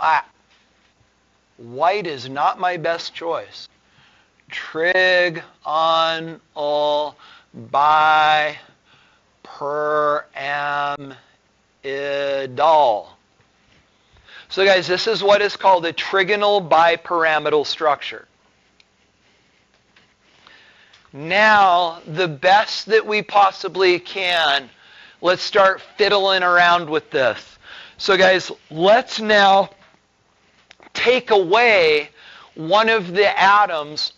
White is not my best choice. Trigonal bipyramidal. So guys, this is what is called a trigonal bipyramidal structure. Now, the best that we possibly can, let's start fiddling around with this. So guys, let's now take away one of the atoms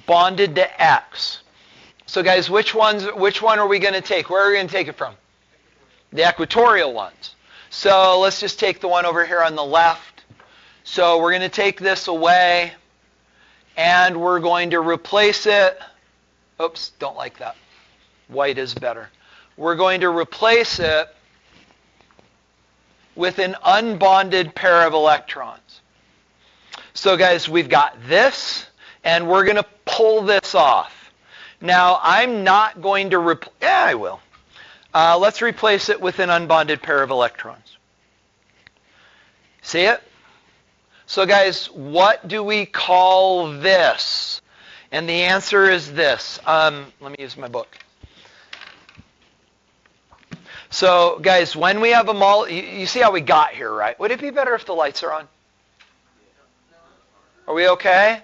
bonded to X. So guys, which one are we going to take? Where are we going to take it from? The equatorial ones. So let's just take the one over here on the left. So we're going to take this away, and we're going to replace it. Oops, don't like that. White is better. We're going to replace it with an unbonded pair of electrons. So guys, we've got this, and we're going to pull this off. Now, I'm not going to I will. Let's replace it with an unbonded pair of electrons. See it? So guys, what do we call this? And the answer is this. Let me use my book. So guys, when we have a you see how we got here, right? Would it be better if the lights are on? Are we okay?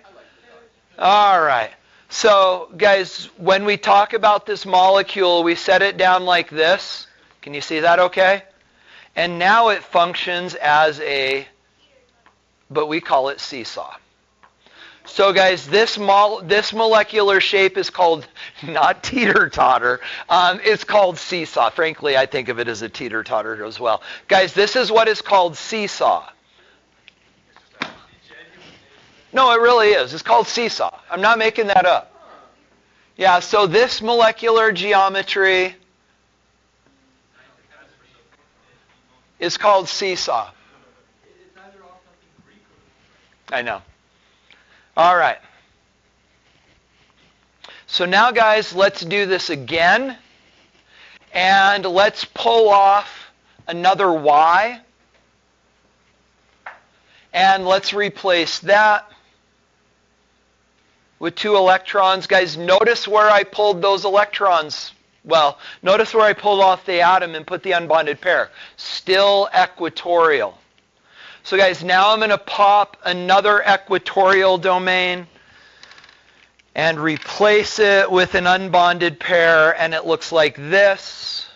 All right. So, guys, when we talk about this molecule, we set it down like this. Can you see that okay? And now it functions as but we call it seesaw. So, guys, this molecular shape is called, not teeter-totter, it's called seesaw. Frankly, I think of it as a teeter-totter as well. Guys, this is what is called seesaw. No, it really is. It's called seesaw. I'm not making that up. Yeah, so this molecular geometry, is called seesaw. It's either all something Greek or I know. All right. So now, guys, let's do this again. And let's pull off another Y. And let's replace that with 2 electrons. Guys, notice where I pulled those electrons. Well, notice where I pulled off the atom and put the unbonded pair. Still equatorial. So guys, now I'm going to pop another equatorial domain and replace it with an unbonded pair, and it looks like this.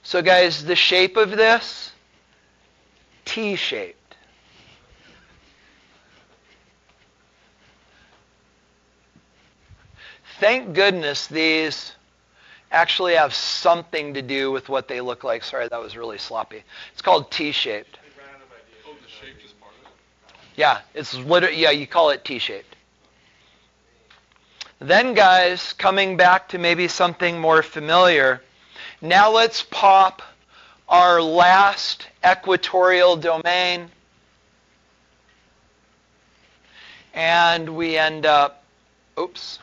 So guys, the shape of this, T-shaped. Thank goodness these actually have something to do with what they look like. Sorry, that was really sloppy. It's called T-shaped. Oh, the shape is part of it? Yeah, it's literally, yeah, you call it T-shaped. Then, guys, coming back to maybe something more familiar, now let's pop our last equatorial domain. And we end up, oops,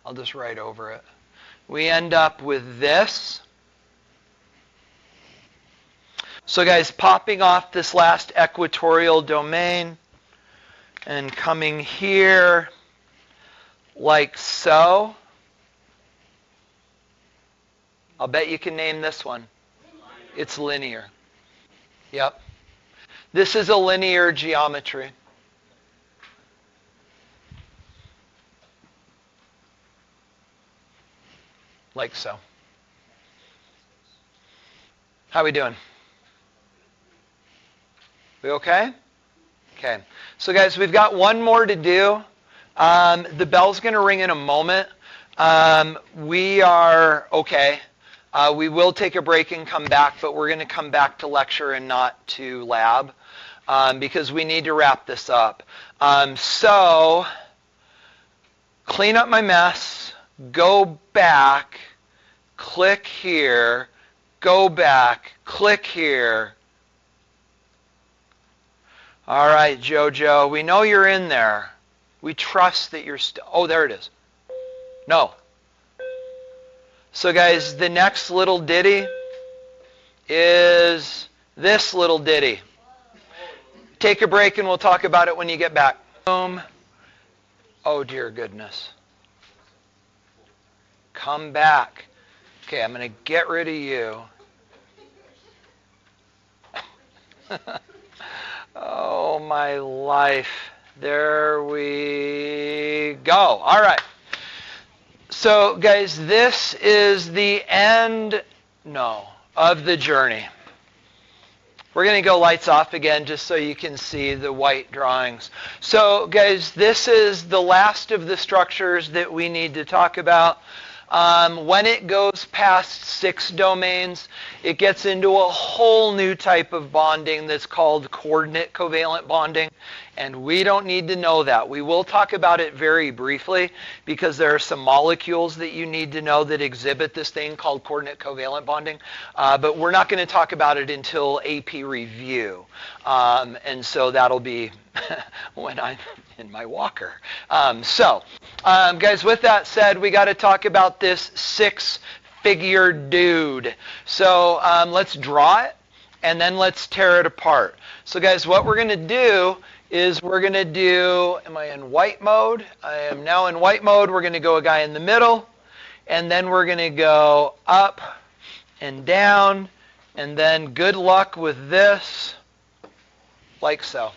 I'll just write over it. We end up with this. So guys, popping off this last equatorial domain and coming here like so. I'll bet you can name this one. It's linear. Yep. This is a linear geometry. Like so. How we doing? We okay? Okay. So guys, we've got one more to do. The bell's going to ring in a moment. We are okay. We will take a break and come back, but we're going to come back to lecture and not to lab because we need to wrap this up. So clean up my mess. Go back, click here, go back, click here. All right, Jojo, we know you're in there. We trust that you're still, oh, there it is. No. So guys, the next little ditty is this little ditty. Take a break and we'll talk about it when you get back. Boom. Oh, dear goodness. Come back. Okay, I'm going to get rid of you. Oh, my life. There we go. All right. So, guys, this is the end, of the journey. We're going to go lights off again just so you can see the white drawings. So, guys, this is the last of the structures that we need to talk about. When it goes past 6 domains, it gets into a whole new type of bonding that's called coordinate covalent bonding, and we don't need to know that. We will talk about it very briefly because there are some molecules that you need to know that exhibit this thing called coordinate covalent bonding, but we're not going to talk about it until AP review, and so that'll be when I'm in my walker. Guys, with that said, we got to talk about this 6-figure dude. So let's draw it, and then let's tear it apart. So guys, what we're going to do is we're going to do, am I in white mode? I am now in white mode. We're going to go a guy in the middle, and then we're going to go up and down, and then good luck with this, like so.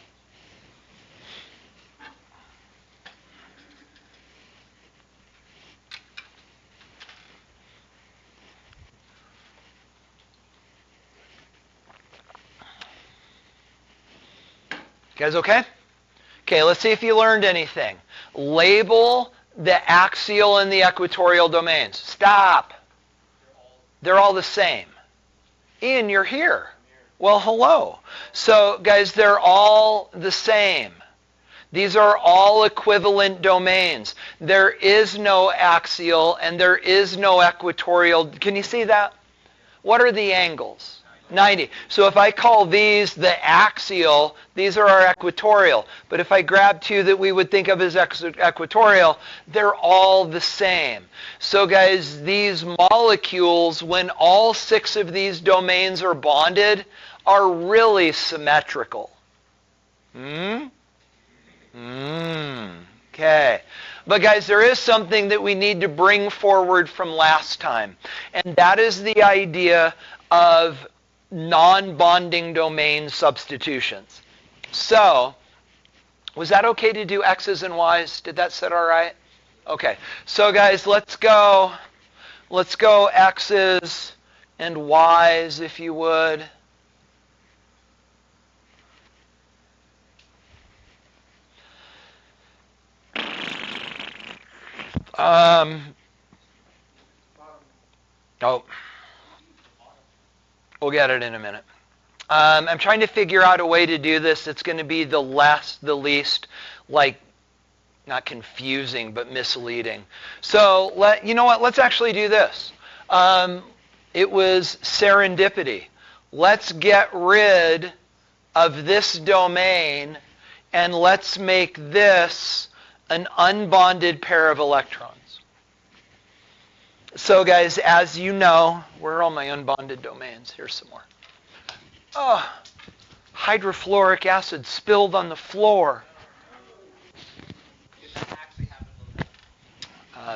You guys okay? Okay, let's see if you learned anything. Label the axial and the equatorial domains. Stop. They're all the same. Ian, you're here. Well, hello. So, guys, they're all the same. These are all equivalent domains. There is no axial and there is no equatorial. Can you see that? What are the angles? 90. So if I call these the axial, these are our equatorial. But if I grab two that we would think of as equatorial, they're all the same. So guys, these molecules, when all 6 of these domains are bonded, are really symmetrical. Okay. But guys, there is something that we need to bring forward from last time. And that is the idea of non-bonding domain substitutions. So, was that okay to do X's and Y's? Did that sit all right? Okay. So guys, let's go X's and Y's, if you would. We'll get it in a minute. I'm trying to figure out a way to do this that's going to be the least, like, not confusing, but misleading. So, you know what? Let's actually do this. It was serendipity. Let's get rid of this domain, and let's make this an unbonded pair of electrons. So guys, as you know, where are all my unbonded domains? Here's some more. Oh, hydrofluoric acid spilled on the floor.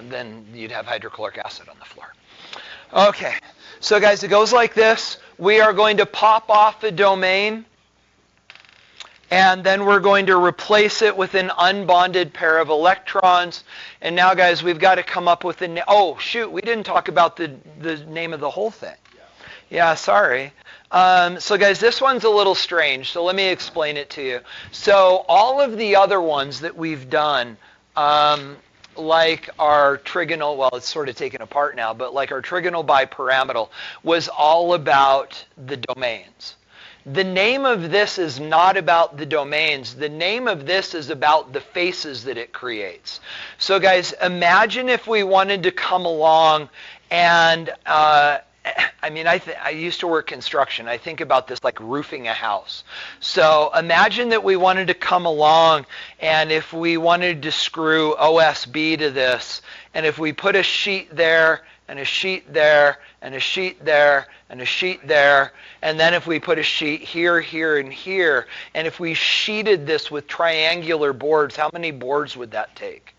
Then you'd have hydrochloric acid on the floor. Okay, so guys, it goes like this. We are going to pop off a domain, and then we're going to replace it with an unbonded pair of electrons. And now, guys, we've got to come up with a... Oh, shoot, we didn't talk about the name of the whole thing. Yeah, sorry. So, guys, this one's a little strange, so let me explain it to you. So all of the other ones that we've done, like our trigonal, well, it's sort of taken apart now, but like our trigonal bipyramidal was all about the domains. The name of this is not about the domains. The name of this is about the faces that it creates. So guys, imagine if we wanted to come along and, I used to work construction. I think about this like roofing a house. So imagine that we wanted to come along, and if we wanted to screw OSB to this, and if we put a sheet there, and a sheet there, and a sheet there, and a sheet there, and then if we put a sheet here, here, and here, and if we sheeted this with triangular boards, how many boards would that take?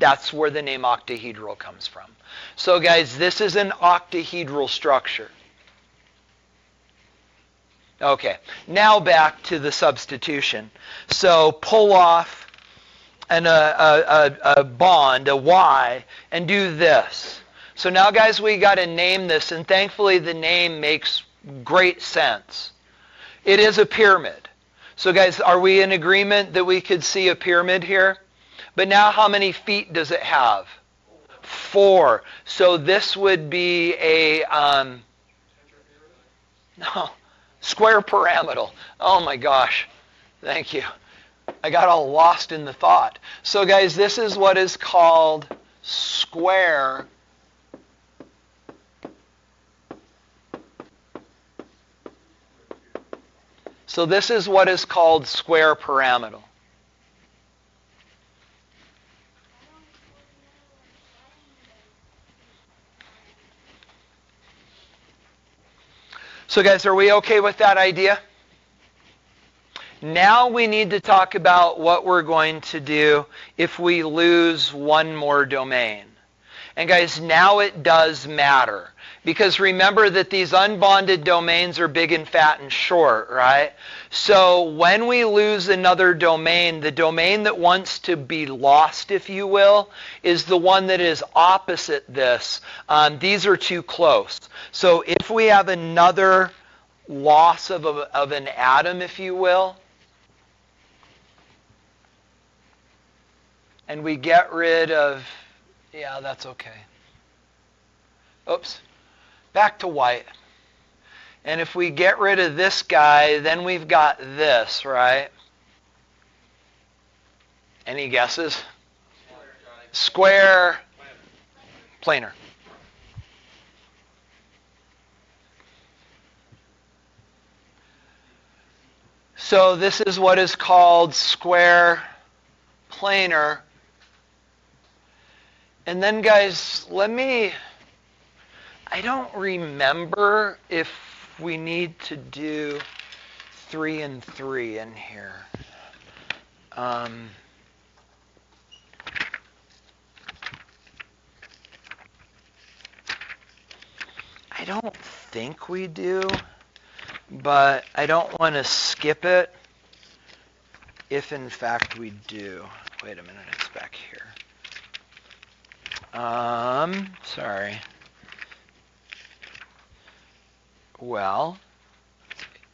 That's where the name octahedral comes from. So guys, this is an octahedral structure. Okay, now back to the substitution. So pull off a bond, a Y, and do this. So now, guys, we got to name this, and thankfully the name makes great sense. It is a pyramid. So, guys, are we in agreement that we could see a pyramid here? But now how many feet does it have? 4. So this would be a square pyramidal. Oh my gosh. Thank you. I got all lost in the thought. So guys, this is what is called square . So this is what is called square pyramidal. So guys, are we okay with that idea? Now we need to talk about what we're going to do if we lose one more domain. And guys, now it does matter. Because remember that these unbonded domains are big and fat and short, right? So when we lose another domain, the domain that wants to be lost, if you will, is the one that is opposite this. These are too close. So if we have another loss of an atom, if you will, and we get rid of, yeah, that's okay. Oops. Back to white. And if we get rid of this guy, then we've got this, right? Any guesses? Square, planar. So this is what is called square planar. And then guys, I don't remember if we need to do 3 and 3 in here. I don't think we do, but I don't want to skip it if in fact we do. Wait a minute, it's back here. Sorry. Well,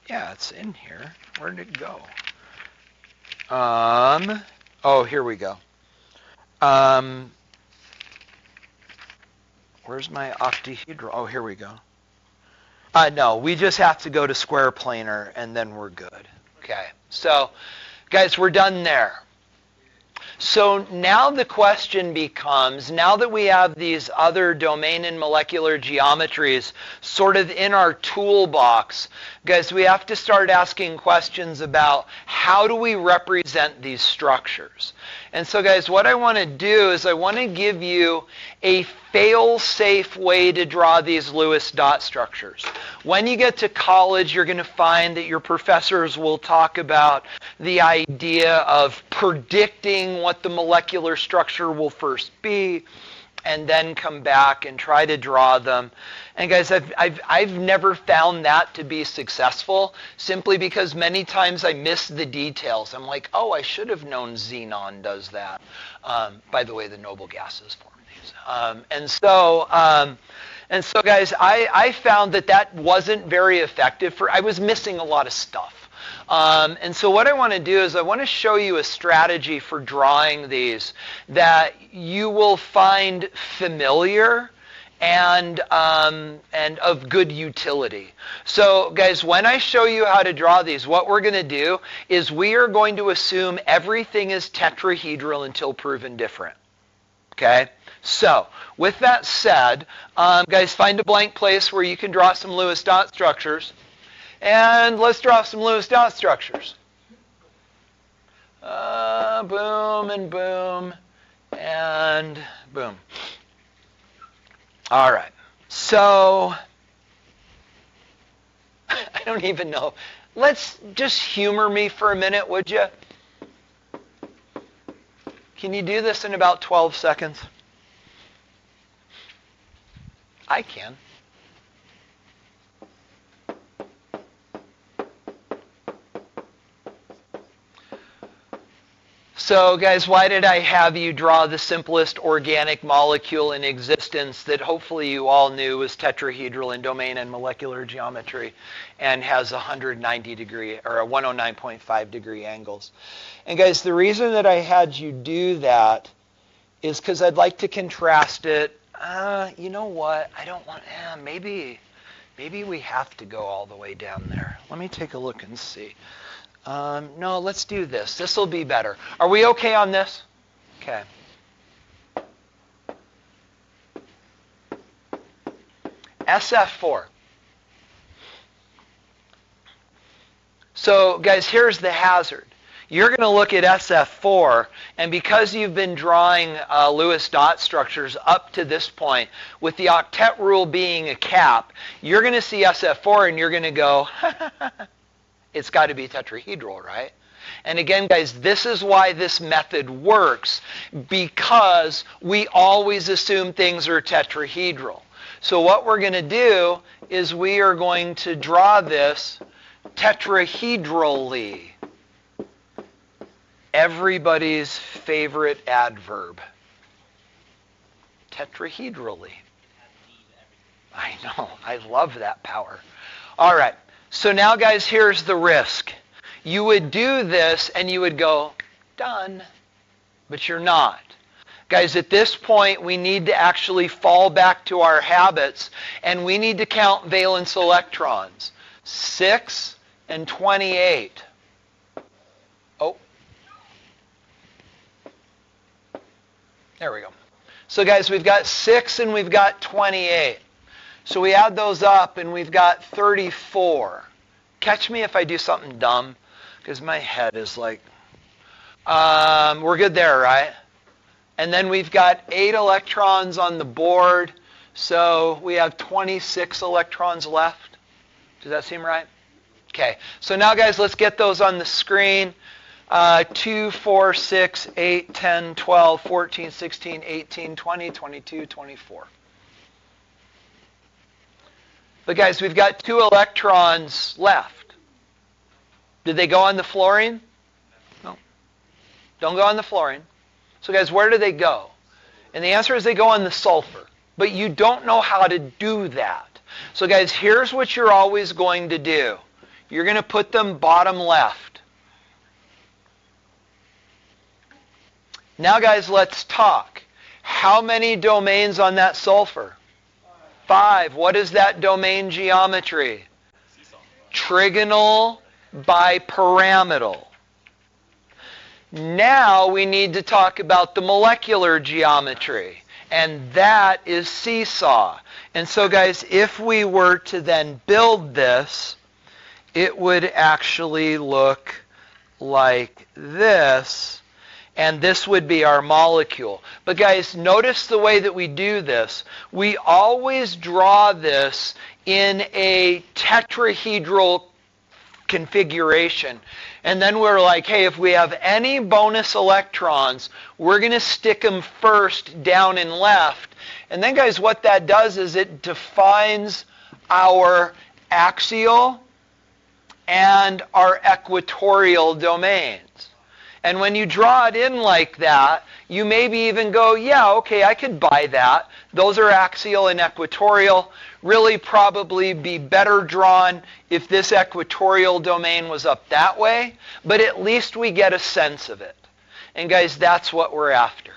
yeah, it's in here. Where did it go? Oh, here we go. Where's my octahedral? Oh, here we go. No, we just have to go to square planar, and then we're good. Okay, so, guys, we're done there. So now the question becomes, now that we have these other domain and molecular geometries sort of in our toolbox, guys, we have to start asking questions about how do we represent these structures. And so, guys, what I want to do is I want to give you a fail-safe way to draw these Lewis dot structures. When you get to college, you're going to find that your professors will talk about the idea of predicting what the molecular structure will first be, and then come back and try to draw them. And guys, I've never found that to be successful, simply because many times I miss the details. I'm like, oh, I should have known xenon does that. By the way, the noble gases form these. And so, guys, I found that wasn't very effective. I was missing a lot of stuff. And so what I want to do is I want to show you a strategy for drawing these that you will find familiar and of good utility. So guys, when I show you how to draw these, what we're going to do is we are going to assume everything is tetrahedral until proven different. Okay? So, with that said, guys, find a blank place where you can draw some Lewis dot structures. And let's draw some Lewis dot structures. Boom and boom and boom. All right. So, I don't even know. Let's just humor me for a minute, would you? Can you do this in about 12 seconds? I can. So guys, why did I have you draw the simplest organic molecule in existence that hopefully you all knew was tetrahedral in domain and molecular geometry and has 190 degree or a 109.5 degree angles? And guys, the reason that I had you do that is because I'd like to contrast it. You know what? I don't want, maybe we have to go all the way down there. Let me take a look and see. No, let's do this. This will be better. Are we okay on this? Okay. SF4. So, guys, here's the hazard. You're going to look at SF4, and because you've been drawing Lewis dot structures up to this point, with the octet rule being a cap, you're going to see SF4 and you're going to go, it's got to be tetrahedral, right? And again, guys, this is why this method works, because we always assume things are tetrahedral. So what we're going to do is we are going to draw this tetrahedrally. Everybody's favorite adverb. Tetrahedrally. I know. I love that power. All right. So now, guys, here's the risk. You would do this and you would go, done, but you're not. Guys, at this point, we need to actually fall back to our habits, and we need to count valence electrons. 6 and 28. Oh. There we go. So, guys, we've got 6 and we've got 28. So we add those up and we've got 34. Catch me if I do something dumb. Because my head is like, we're good there, right? And then we've got 8 electrons on the board, so we have 26 electrons left. Does that seem right? Okay, so now guys, let's get those on the screen. 2, 4, 6, 8, 10, 12, 14, 16, 18, 20, 22, 24. But guys, we've got 2 electrons left. Did they go on the fluorine? No. Don't go on the fluorine. So guys, where do they go? And the answer is they go on the sulfur. But you don't know how to do that. So guys, here's what you're always going to do. You're going to put them bottom left. Now guys, let's talk. How many domains on that sulfur? 5. What is that domain geometry? Trigonal bipyramidal. Now we need to talk about the molecular geometry, and that is seesaw. And so guys, if we were to then build this, it would actually look like this, and this would be our molecule. But guys, notice the way that we do this. We always draw this in a tetrahedral configuration. And then we're like, hey, if we have any bonus electrons, we're going to stick them first down and left. And then, guys, what that does is it defines our axial and our equatorial domains. And when you draw it in like that, you maybe even go, yeah, okay, I could buy that. Those are axial and equatorial. Really probably be better drawn if this equatorial domain was up that way, but at least we get a sense of it. And guys, that's what we're after.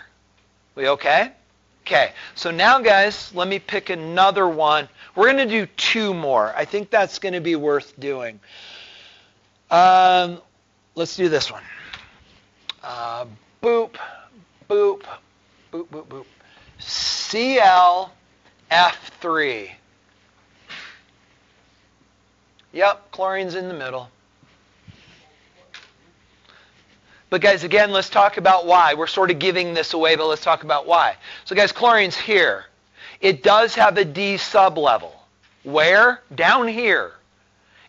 We okay? Okay, so now guys, let me pick another one. We're going to do 2 more. I think that's going to be worth doing. Let's do this one. Boop, boop, boop, boop, boop. ClF3. Yep, chlorine's in the middle. But guys, again, let's talk about why. We're sort of giving this away, but let's talk about why. So guys, chlorine's here. It does have a D sublevel. Where? Down here.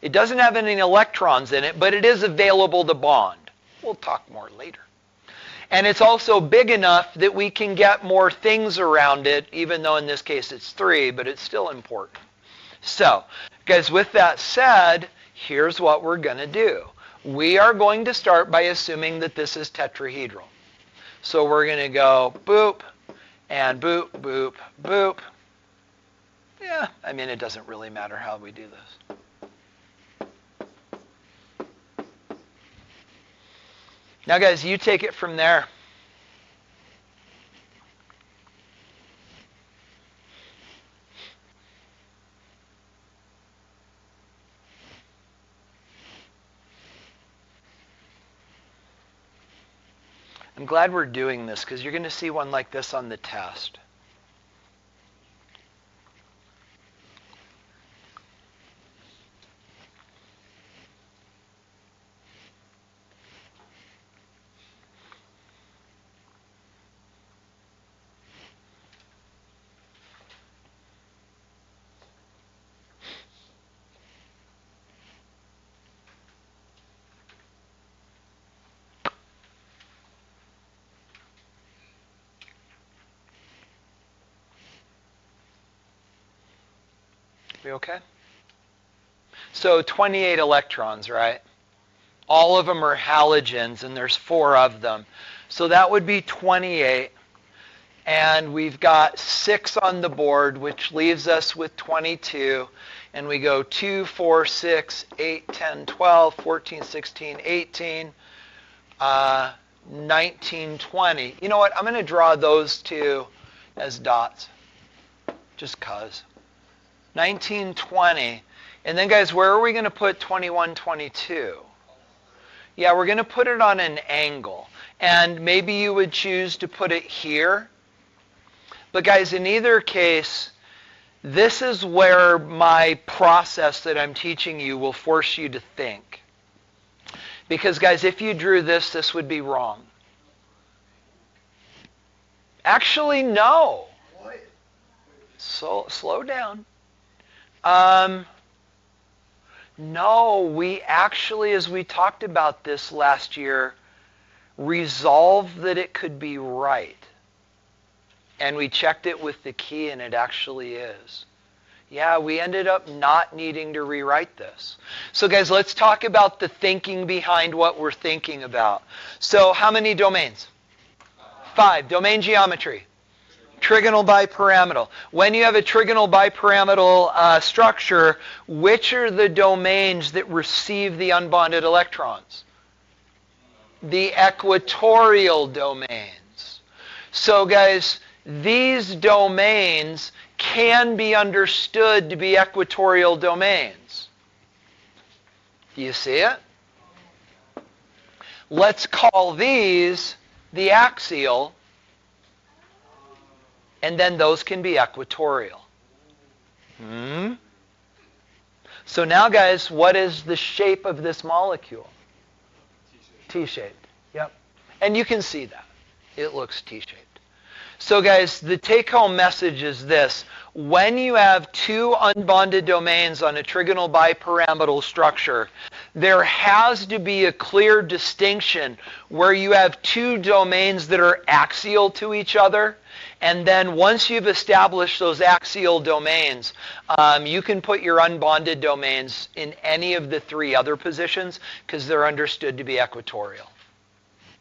It doesn't have any electrons in it, but it is available to bond. We'll talk more later. And it's also big enough that we can get more things around it, even though in this case it's 3, but it's still important. So, guys, with that said, here's what we're going to do. We are going to start by assuming that this is tetrahedral. So we're going to go boop, and boop, boop, boop. Yeah, I mean, it doesn't really matter how we do this. Now, guys, you take it from there. I'm glad we're doing this because you're going to see one like this on the test. We okay? So 28 electrons, right? All of them are halogens, and there's 4 of them. So that would be 28. And we've got 6 on the board, which leaves us with 22. And we go 2, 4, 6, 8, 10, 12, 14, 16, 18, 19, 20. You know what? I'm going to draw those 2 as dots, just because. 19, 20. And then, guys, where are we going to put 21, 22? Yeah, we're going to put it on an angle. And maybe you would choose to put it here. But, guys, in either case, this is where my process that I'm teaching you will force you to think. Because, guys, if you drew this, this would be wrong. Actually, no. What? So, slow down. No, we actually, as we talked about this last year, resolved that it could be right. And we checked it with the key, and it actually is. Yeah, we ended up not needing to rewrite this. So guys, let's talk about the thinking behind what we're thinking about. So how many domains? 5. Domain geometry. Trigonal bipyramidal. When you have a trigonal bipyramidal structure, which are the domains that receive the unbonded electrons? The equatorial domains. So guys, these domains can be understood to be equatorial domains. Do you see it? Let's call these the axial, and then those can be equatorial. So now, guys, what is the shape of this molecule? T-shaped. Yep. And you can see that. It looks T-shaped. So, guys, the take-home message is this. When you have 2 unbonded domains on a trigonal bipyramidal structure, there has to be a clear distinction where you have 2 domains that are axial to each other. And then once you've established those axial domains, you can put your unbonded domains in any of the 3 other positions because they're understood to be equatorial.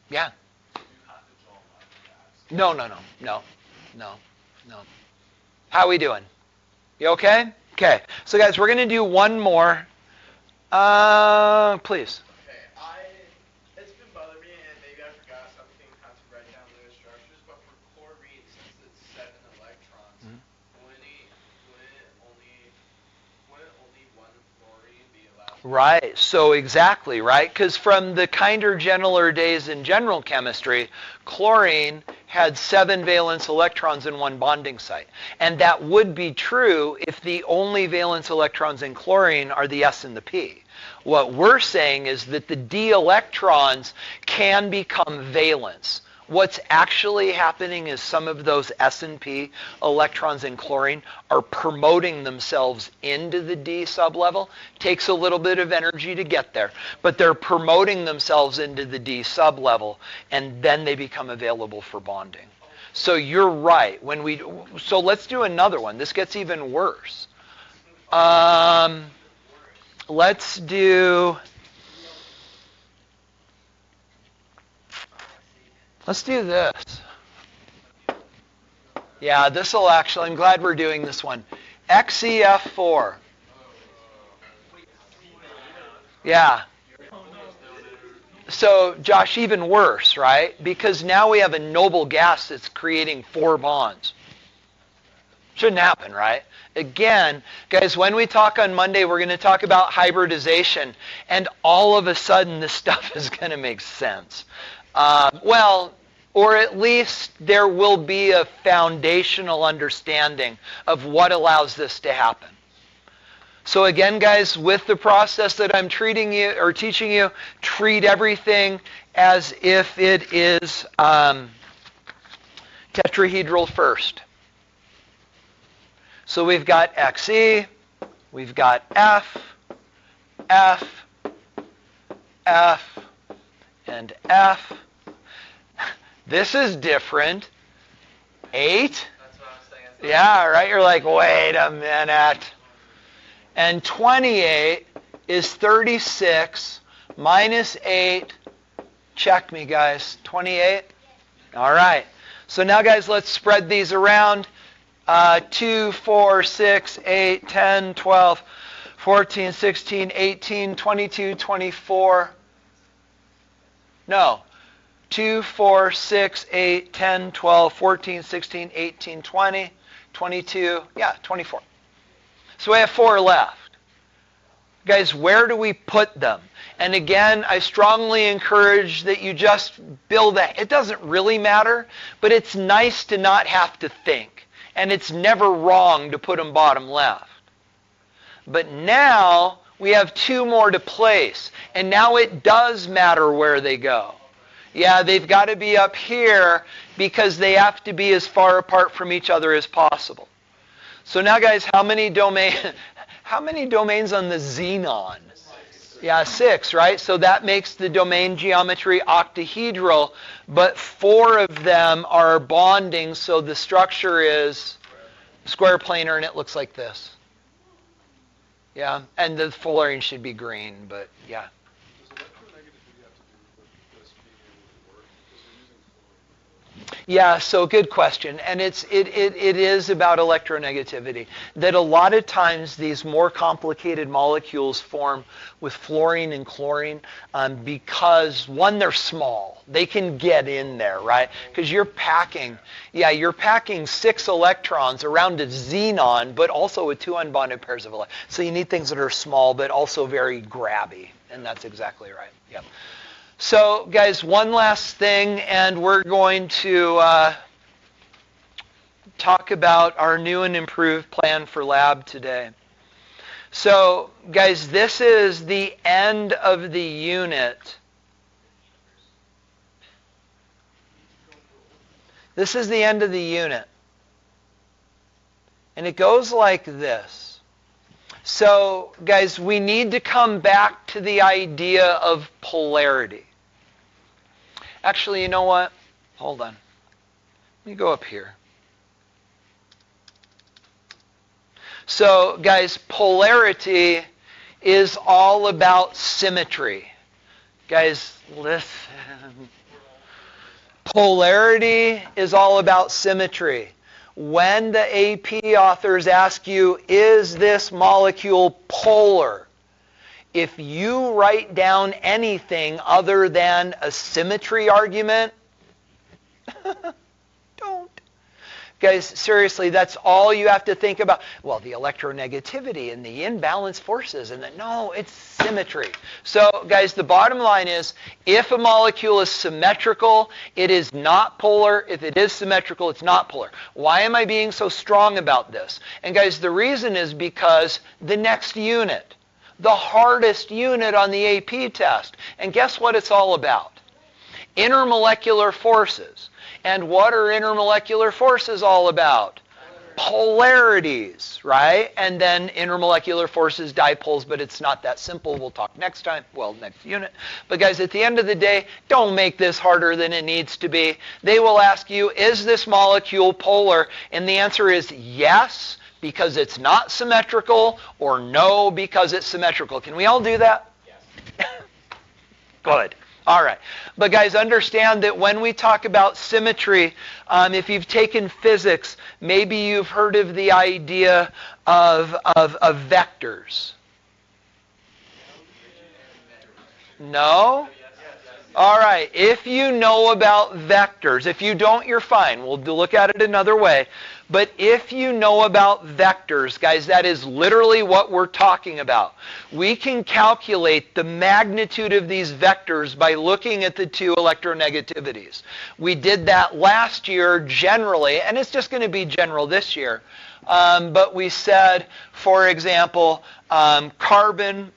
Yeah? No. How are we doing? You okay? Okay. So guys, we're going to do one more. Please. Okay, it's been bothering me, and maybe I forgot something how to write down those structures, but for chlorine, since it's 7 electrons, wouldn't only one fluorine be allowed? Right. So exactly, right? Because from the kinder, gentler days in general chemistry, chlorine had 7 valence electrons in one bonding site. And that would be true if the only valence electrons in chlorine are the S and the P. What we're saying is that the D electrons can become valence. What's actually happening is some of those S and P electrons in chlorine are promoting themselves into the D sublevel. Takes a little bit of energy to get there, but they're promoting themselves into the D sublevel, and then they become available for bonding. So you're right. So let's do another one. This gets even worse. Let's do this. Yeah, this will actually, I'm glad we're doing this one. XEF4. Yeah. So, Josh, even worse, right? Because now we have a noble gas that's creating 4 bonds. Shouldn't happen, right? Again, guys, when we talk on Monday, we're going to talk about hybridization. And all of a sudden, this stuff is going to make sense. Or at least there will be a foundational understanding of what allows this to happen. So again, guys, with the process that I'm teaching you, treat everything as if it is tetrahedral first. So we've got Xe, we've got F, F, F, and F. This is different. 8. That's what I was saying. Yeah, right? You're like, wait a minute. And 28 is 36 minus 8. Check me, guys. 28? All right. So now, guys, let's spread these around. 2, 4, 6, 8, 10, 12, 14, 16, 18, 22, 24. No. 2, 4, 6, 8, 10, 12, 14, 16, 18, 20, 22, 24. So we have 4 left. Guys, where do we put them? And again, I strongly encourage that you just build that. It doesn't really matter, but it's nice to not have to think. And it's never wrong to put them bottom left. But now We have 2 more to place. And now it does matter where they go. Yeah, they've got to be up here because they have to be as far apart from each other as possible. So now, guys, how many domains on the xenon? Yeah, 6, right? So that makes the domain geometry octahedral, but 4 of them are bonding, so the structure is square planar, and it looks like this. Yeah, and the fluorine should be green, but yeah. Does electronegativity have to do with this being able to work? Because we're using fluorine. Yeah, so good question. And it is about electronegativity. That a lot of times these more complicated molecules form with fluorine and chlorine because, one, they're small. They can get in there, right? Because you're packing 6 electrons around a xenon, but also with 2 unbonded pairs of electrons. So you need things that are small, but also very grabby. And that's exactly right. Yep. So, guys, one last thing, and we're going to talk about our new and improved plan for lab today. So, guys, this is the end of the unit. This is the end of the unit. And it goes like this. So, guys, we need to come back to the idea of polarity. Actually, you know what? Hold on. Let me go up here. So, guys, polarity is all about symmetry. Guys, listen. Polarity is all about symmetry. When the AP authors ask you, is this molecule polar? If you write down anything other than a symmetry argument, don't. Guys, seriously, that's all you have to think about. Well, the electronegativity and the imbalance forces, and no, it's symmetry. So, guys, the bottom line is, if a molecule is symmetrical, it is not polar. If it is symmetrical, it's not polar. Why am I being so strong about this? And, guys, the reason is because the next unit, the hardest unit on the AP test, and guess what it's all about? Intermolecular forces. And what are intermolecular forces all about? Polarities, right? And then intermolecular forces, dipoles, but it's not that simple. We'll talk next time, next unit. But guys, at the end of the day, don't make this harder than it needs to be. They will ask you, is this molecule polar? And the answer is yes, because it's not symmetrical, or no, because it's symmetrical. Can we all do that? Yes. Good. All right. But guys, understand that when we talk about symmetry, if you've taken physics, maybe you've heard of the idea of vectors. No? All right. If you know about vectors, if you don't, you're fine. We'll look at it another way. But if you know about vectors, guys, that is literally what we're talking about. We can calculate the magnitude of these vectors by looking at the 2 electronegativities. We did that last year generally, and it's just going to be general this year. But we said, for example, oxygen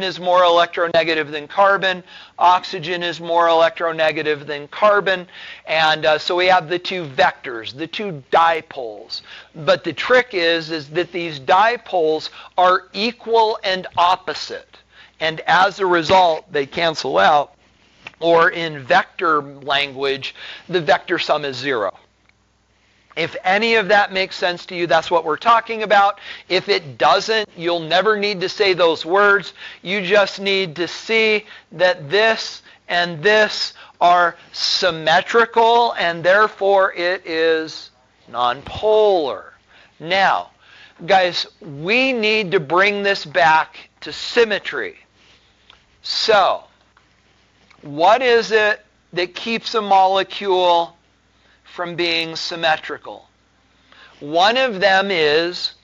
is more electronegative than carbon. Oxygen is more electronegative than carbon. And so we have the 2 vectors, the 2 dipoles. But the trick is that these dipoles are equal and opposite. And as a result, they cancel out. Or in vector language, the vector sum is 0. If any of that makes sense to you, that's what we're talking about. If it doesn't, you'll never need to say those words. You just need to see that this and this are symmetrical, and therefore it is nonpolar. Now, guys, we need to bring this back to symmetry. So, what is it that keeps a molecule from being symmetrical? One of them is,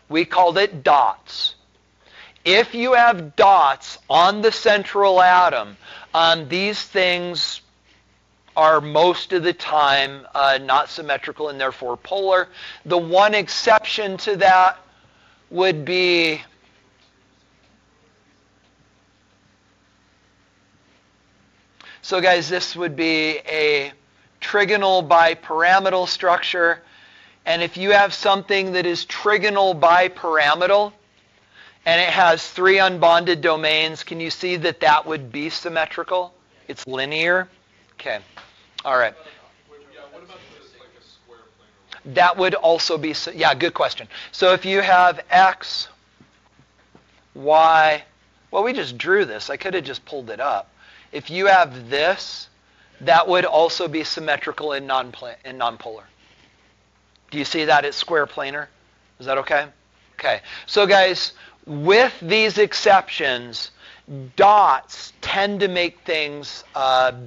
we called it dots. If you have dots on the central atom, these things are most of the time not symmetrical and therefore polar. The one exception to that would be So guys, this would be a trigonal bipyramidal structure. And if you have something that is trigonal bipyramidal, and it has 3 unbonded domains, can you see that that would be symmetrical? It's linear? Okay. All right. Yeah, what about this, like a square planar? That would also be, yeah, good question. So if you have x, y, well, we just drew this. I could have just pulled it up. If you have this, that would also be symmetrical in nonpolar. Do you see that? It's square planar. Is that okay? Okay. So guys, with these exceptions, dots tend to make things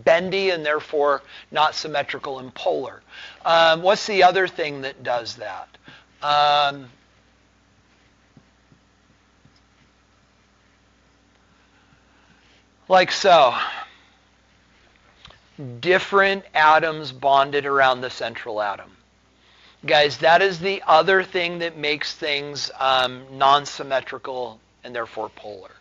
bendy and therefore not symmetrical and polar. What's the other thing that does that? Like so. Different atoms bonded around the central atom. Guys, that is the other thing that makes things non-symmetrical and therefore polar.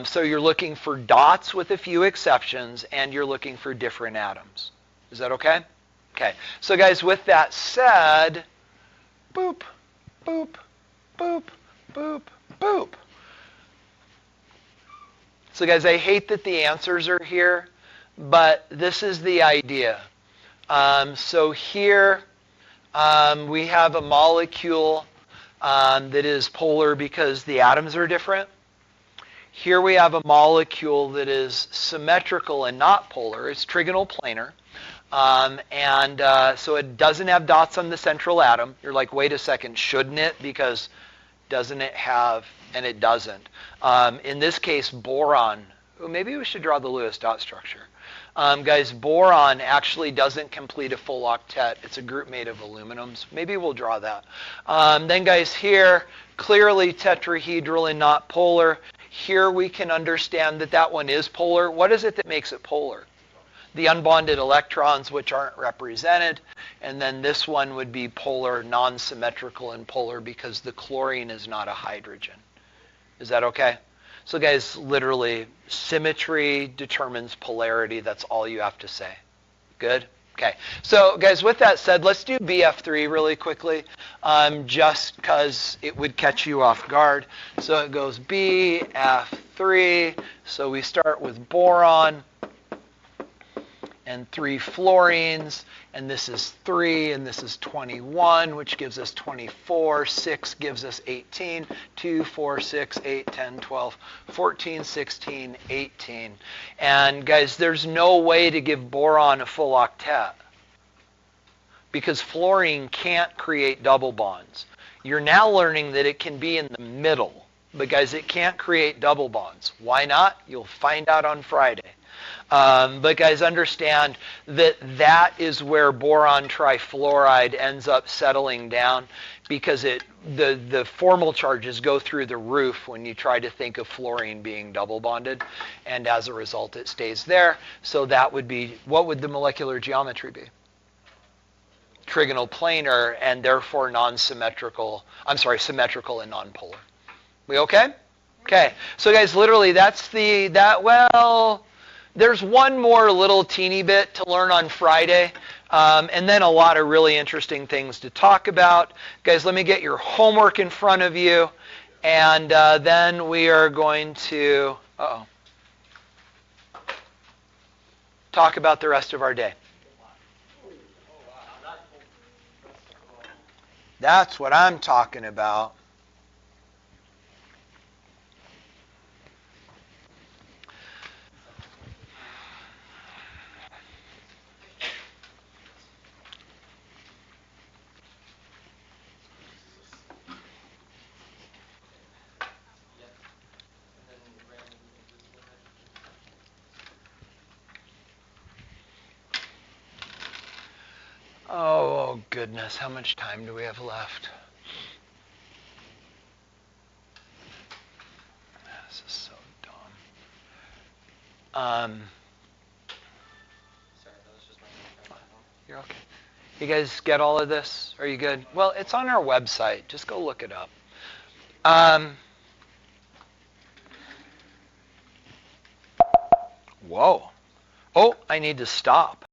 So you're looking for dots with a few exceptions, and you're looking for different atoms. Is that okay? Okay. So guys, with that said, boop, boop, boop, boop, boop. So guys, I hate that the answers are here, but this is the idea. So here we have a molecule that is polar because the atoms are different. Here we have a molecule that is symmetrical and not polar. It's trigonal planar. So it doesn't have dots on the central atom. You're like, wait a second, shouldn't it? Because doesn't it have, and it doesn't. In this case, boron. Maybe we should draw the Lewis dot structure. Guys, boron actually doesn't complete a full octet. It's a group made of aluminums. Maybe we'll draw that. Then guys, here, clearly tetrahedral and not polar. Here we can understand that that one is polar. What is it that makes it polar? The unbonded electrons, which aren't represented. And then this one would be polar, non-symmetrical, and polar because the chlorine is not a hydrogen. Is that okay? So guys, literally, symmetry determines polarity. That's all you have to say. Good? Okay. So guys, with that said, let's do BF3 really quickly, just because it would catch you off guard. So it goes BF3. So we start with boron and 3 fluorines, and this is 3, and this is 21, which gives us 24. 6 gives us 18. 2, 4, 6, 8, 10, 12, 14, 16, 18. And guys, there's no way to give boron a full octet because fluorine can't create double bonds. You're now learning that it can be in the middle, but guys, it can't create double bonds. Why not? You'll find out on Friday. But guys, understand that that is where boron trifluoride ends up settling down because the formal charges go through the roof when you try to think of fluorine being double bonded, and as a result it stays there. So that would be, what would the molecular geometry be? Trigonal planar, and therefore symmetrical and nonpolar. We okay? Okay. So guys, literally there's one more little teeny bit to learn on Friday, and then a lot of really interesting things to talk about. Guys, let me get your homework in front of you, and then we are going to talk about the rest of our day. That's what I'm talking about. Oh, goodness. How much time do we have left? This is so dumb. Sorry, that was just my You're okay. You guys get all of this? Are you good? Well, it's on our website. Just go look it up. Whoa. Oh, I need to stop.